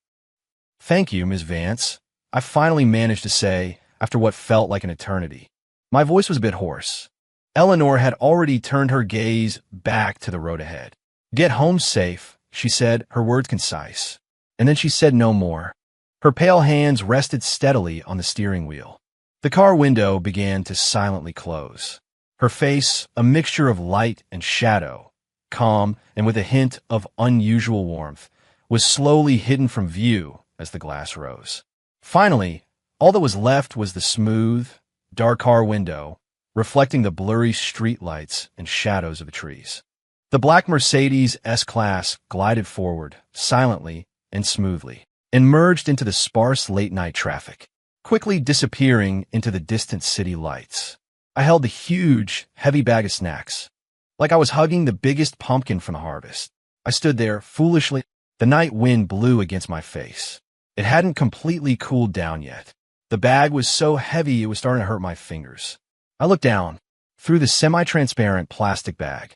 "Thank you, Ms. Vance," I finally managed to say after what felt like an eternity. My voice was a bit hoarse. Eleanor had already turned her gaze back to the road ahead. "Get home safe," she said, her words concise. And then she said no more. Her pale hands rested steadily on the steering wheel. The car window began to silently close. Her face, a mixture of light and shadow, calm and with a hint of unusual warmth, was slowly hidden from view as the glass rose. Finally, all that was left was the smooth, dark car window, reflecting the blurry streetlights and shadows of the trees. The black Mercedes S-Class glided forward, silently and smoothly, and merged into the sparse late-night traffic, quickly disappearing into the distant city lights. I held the huge, heavy bag of snacks, like I was hugging the biggest pumpkin from the harvest. I stood there, foolishly. The night wind blew against my face. It hadn't completely cooled down yet. The bag was so heavy it was starting to hurt my fingers. I looked down, through the semi-transparent plastic bag.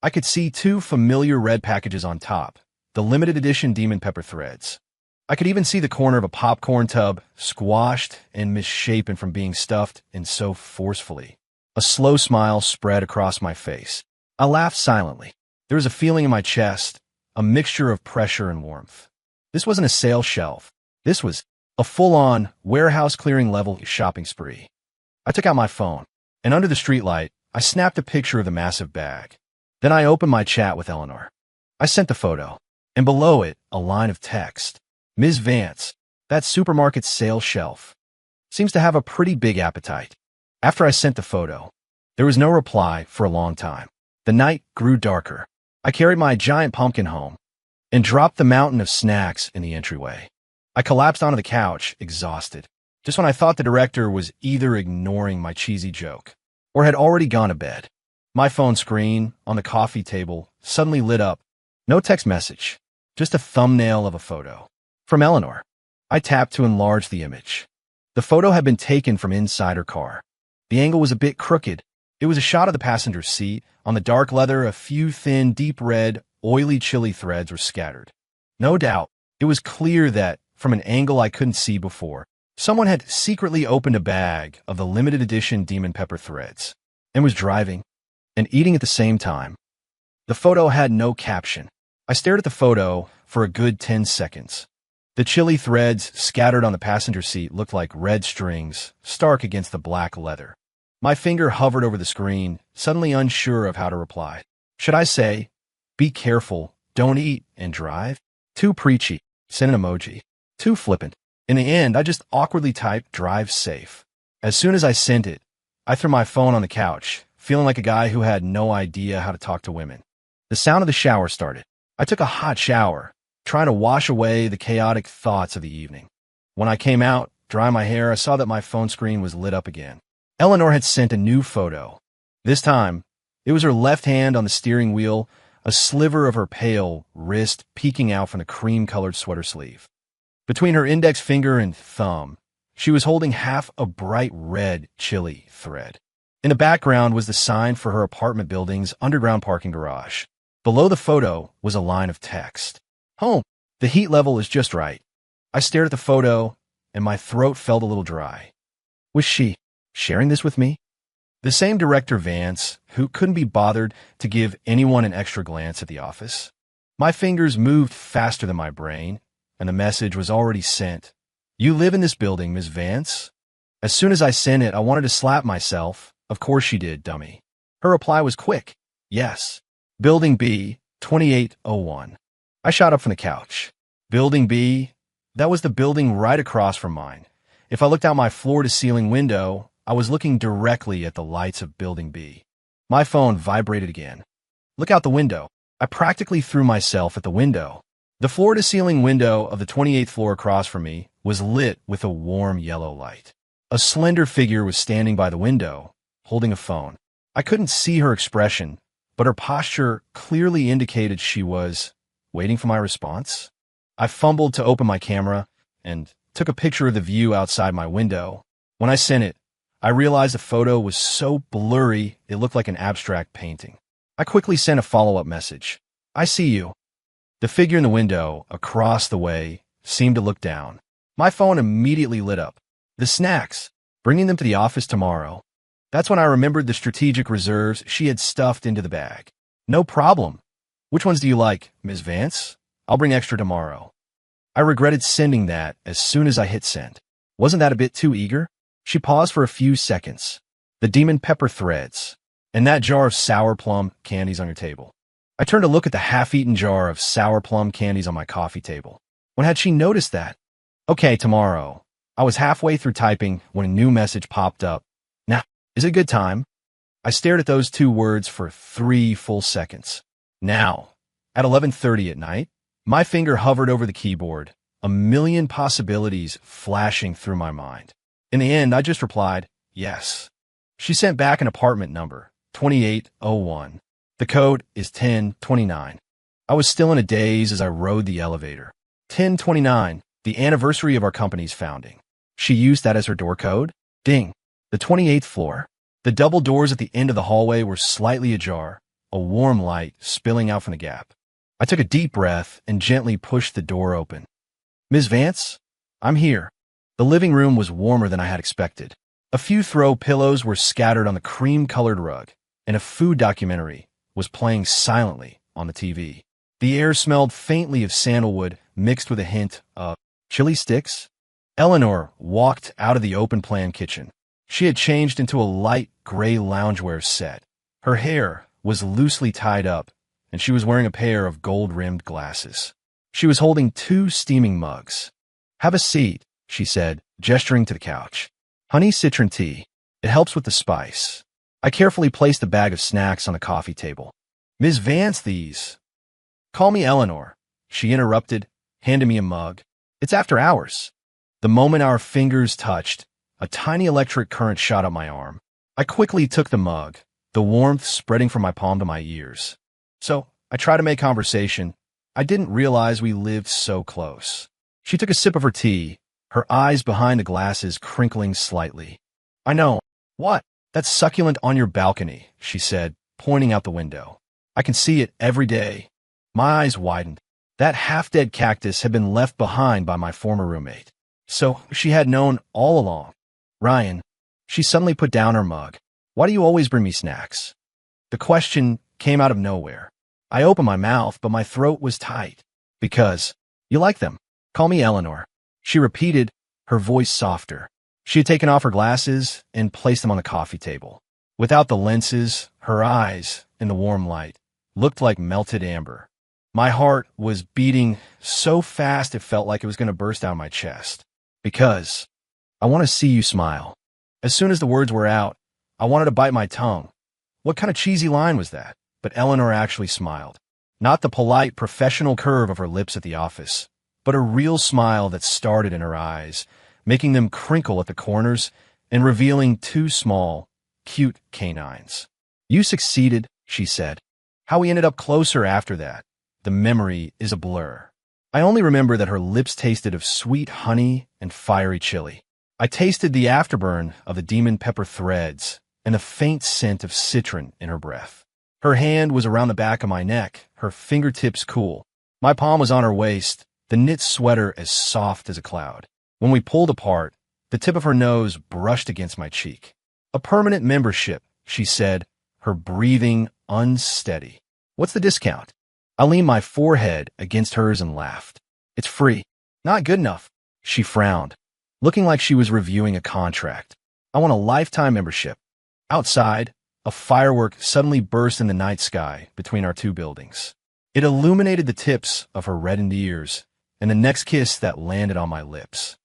I could see two familiar red packages on top, the limited edition Demon Pepper threads. I could even see the corner of a popcorn tub, squashed and misshapen from being stuffed in so forcefully. A slow smile spread across my face. I laughed silently. There was a feeling in my chest, a mixture of pressure and warmth. This wasn't a sale shelf. This was a full-on, warehouse-clearing level shopping spree. I took out my phone, and under the streetlight, I snapped a picture of the massive bag. Then I opened my chat with Eleanor. I sent the photo, and below it, a line of text. Ms. Vance, that supermarket's sale shelf seems to have a pretty big appetite. After I sent the photo, there was no reply for a long time. The night grew darker. I carried my giant pumpkin home and dropped the mountain of snacks in the entryway. I collapsed onto the couch, exhausted, just when I thought the director was either ignoring my cheesy joke or had already gone to bed. My phone screen on the coffee table suddenly lit up. No text message, just a thumbnail of a photo. From Eleanor. I tapped to enlarge the image. The photo had been taken from inside her car. The angle was a bit crooked. It was a shot of the passenger seat. On the dark leather, a few thin, deep red, oily chili threads were scattered. No doubt, it was clear that, from an angle I couldn't see before, someone had secretly opened a bag of the limited edition Demon Pepper threads and was driving and eating at the same time. The photo had no caption. I stared at the photo for a good 10 seconds. The chili threads scattered on the passenger seat looked like red strings, stark against the black leather. My finger hovered over the screen, suddenly unsure of how to reply. Should I say, be careful, don't eat, and drive? Too preachy. Send an emoji. Too flippant. In the end, I just awkwardly typed, drive safe. As soon as I sent it, I threw my phone on the couch, feeling like a guy who had no idea how to talk to women. The sound of the shower started. I took a hot shower, trying to wash away the chaotic thoughts of the evening. When I came out, dry my hair, I saw that my phone screen was lit up again. Eleanor had sent a new photo. This time, it was her left hand on the steering wheel, a sliver of her pale wrist peeking out from the cream-colored sweater sleeve. Between her index finger and thumb, she was holding half a bright red chili thread. In the background was the sign for her apartment building's underground parking garage. Below the photo was a line of text. Home. The heat level is just right. I stared at the photo, and my throat felt a little dry. Was she sharing this with me? The same director Vance, who couldn't be bothered to give anyone an extra glance at the office. My fingers moved faster than my brain, and the message was already sent. You live in this building, Ms. Vance? As soon as I sent it, I wanted to slap myself. Of course she did, dummy. Her reply was quick. Yes. Building B, 2801. I shot up from the couch. Building B? That was the building right across from mine. If I looked out my floor-to-ceiling window, I was looking directly at the lights of Building B. My phone vibrated again. Look out the window. I practically threw myself at the window. The floor-to-ceiling window of the 28th floor across from me was lit with a warm yellow light. A slender figure was standing by the window, holding a phone. I couldn't see her expression, but her posture clearly indicated she was waiting for my response. I fumbled to open my camera and took a picture of the view outside my window. When I sent it, I realized the photo was so blurry it looked like an abstract painting. I quickly sent a follow-up message. I see you. The figure in the window, across the way, seemed to look down. My phone immediately lit up. The snacks. Bringing them to the office tomorrow. That's when I remembered the strategic reserves she had stuffed into the bag. No problem. Which ones do you like, Ms. Vance? I'll bring extra tomorrow. I regretted sending that as soon as I hit send. Wasn't that a bit too eager? She paused for a few seconds. The Demon Pepper threads. And that jar of sour plum candies on your table. I turned to look at the half-eaten jar of sour plum candies on my coffee table. When had she noticed that? Okay, tomorrow. I was halfway through typing when a new message popped up. Now, is it a good time? I stared at those two words for 3 full seconds. Now, at 11:30 at night, my finger hovered over the keyboard, a million possibilities flashing through my mind. In the end, I just replied, yes. She sent back an apartment number, 2801. The code is 1029. I was still in a daze as I rode the elevator. 1029, the anniversary of our company's founding. She used that as her door code? Ding. The 28th floor. The double doors at the end of the hallway were slightly ajar, a warm light spilling out from the gap. I took a deep breath and gently pushed the door open. Ms. Vance? I'm here. The living room was warmer than I had expected. A few throw pillows were scattered on the cream-colored rug, and a food documentary was playing silently on the TV. The air smelled faintly of sandalwood mixed with a hint of chili sticks. Eleanor walked out of the open-plan kitchen. She had changed into a light gray loungewear set. Her hair was loosely tied up, and she was wearing a pair of gold-rimmed glasses. She was holding 2 steaming mugs. Have a seat, she said, gesturing to the couch. Honey citron tea. It helps with the spice. I carefully placed a bag of snacks on the coffee table. Ms. Vance, these. Call me Eleanor, she interrupted, handing me a mug. It's after hours. The moment our fingers touched, a tiny electric current shot up my arm. I quickly took the mug, the warmth spreading from my palm to my ears. So, I tried to make conversation. I didn't realize we lived so close. She took a sip of her tea, her eyes behind the glasses crinkling slightly. I know. What? That's succulent on your balcony, she said, pointing out the window. I can see it every day. My eyes widened. That half-dead cactus had been left behind by my former roommate. So she had known all along. Ryan, she suddenly put down her mug. Why do you always bring me snacks? The question came out of nowhere. I opened my mouth, but my throat was tight. Because you like them. Call me Eleanor. She repeated, her voice softer. She had taken off her glasses and placed them on the coffee table. Without the lenses, her eyes, in the warm light, looked like melted amber. My heart was beating so fast it felt like it was going to burst out of my chest. Because I want to see you smile. As soon as the words were out, I wanted to bite my tongue. What kind of cheesy line was that? But Eleanor actually smiled. Not the polite, professional curve of her lips at the office, but a real smile that started in her eyes, making them crinkle at the corners and revealing 2 small, cute canines. You succeeded, she said. How we ended up closer after that, the memory is a blur. I only remember that her lips tasted of sweet honey and fiery chili. I tasted the afterburn of the demon pepper threads and the faint scent of citron in her breath. Her hand was around the back of my neck, her fingertips cool. My palm was on her waist, the knit sweater as soft as a cloud. When we pulled apart, the tip of her nose brushed against my cheek. A permanent membership, she said, her breathing unsteady. What's the discount? I leaned my forehead against hers and laughed. It's free. Not good enough. She frowned, looking like she was reviewing a contract. I want a lifetime membership. Outside, a firework suddenly burst in the night sky between our 2 buildings. It illuminated the tips of her reddened ears and the next kiss that landed on my lips.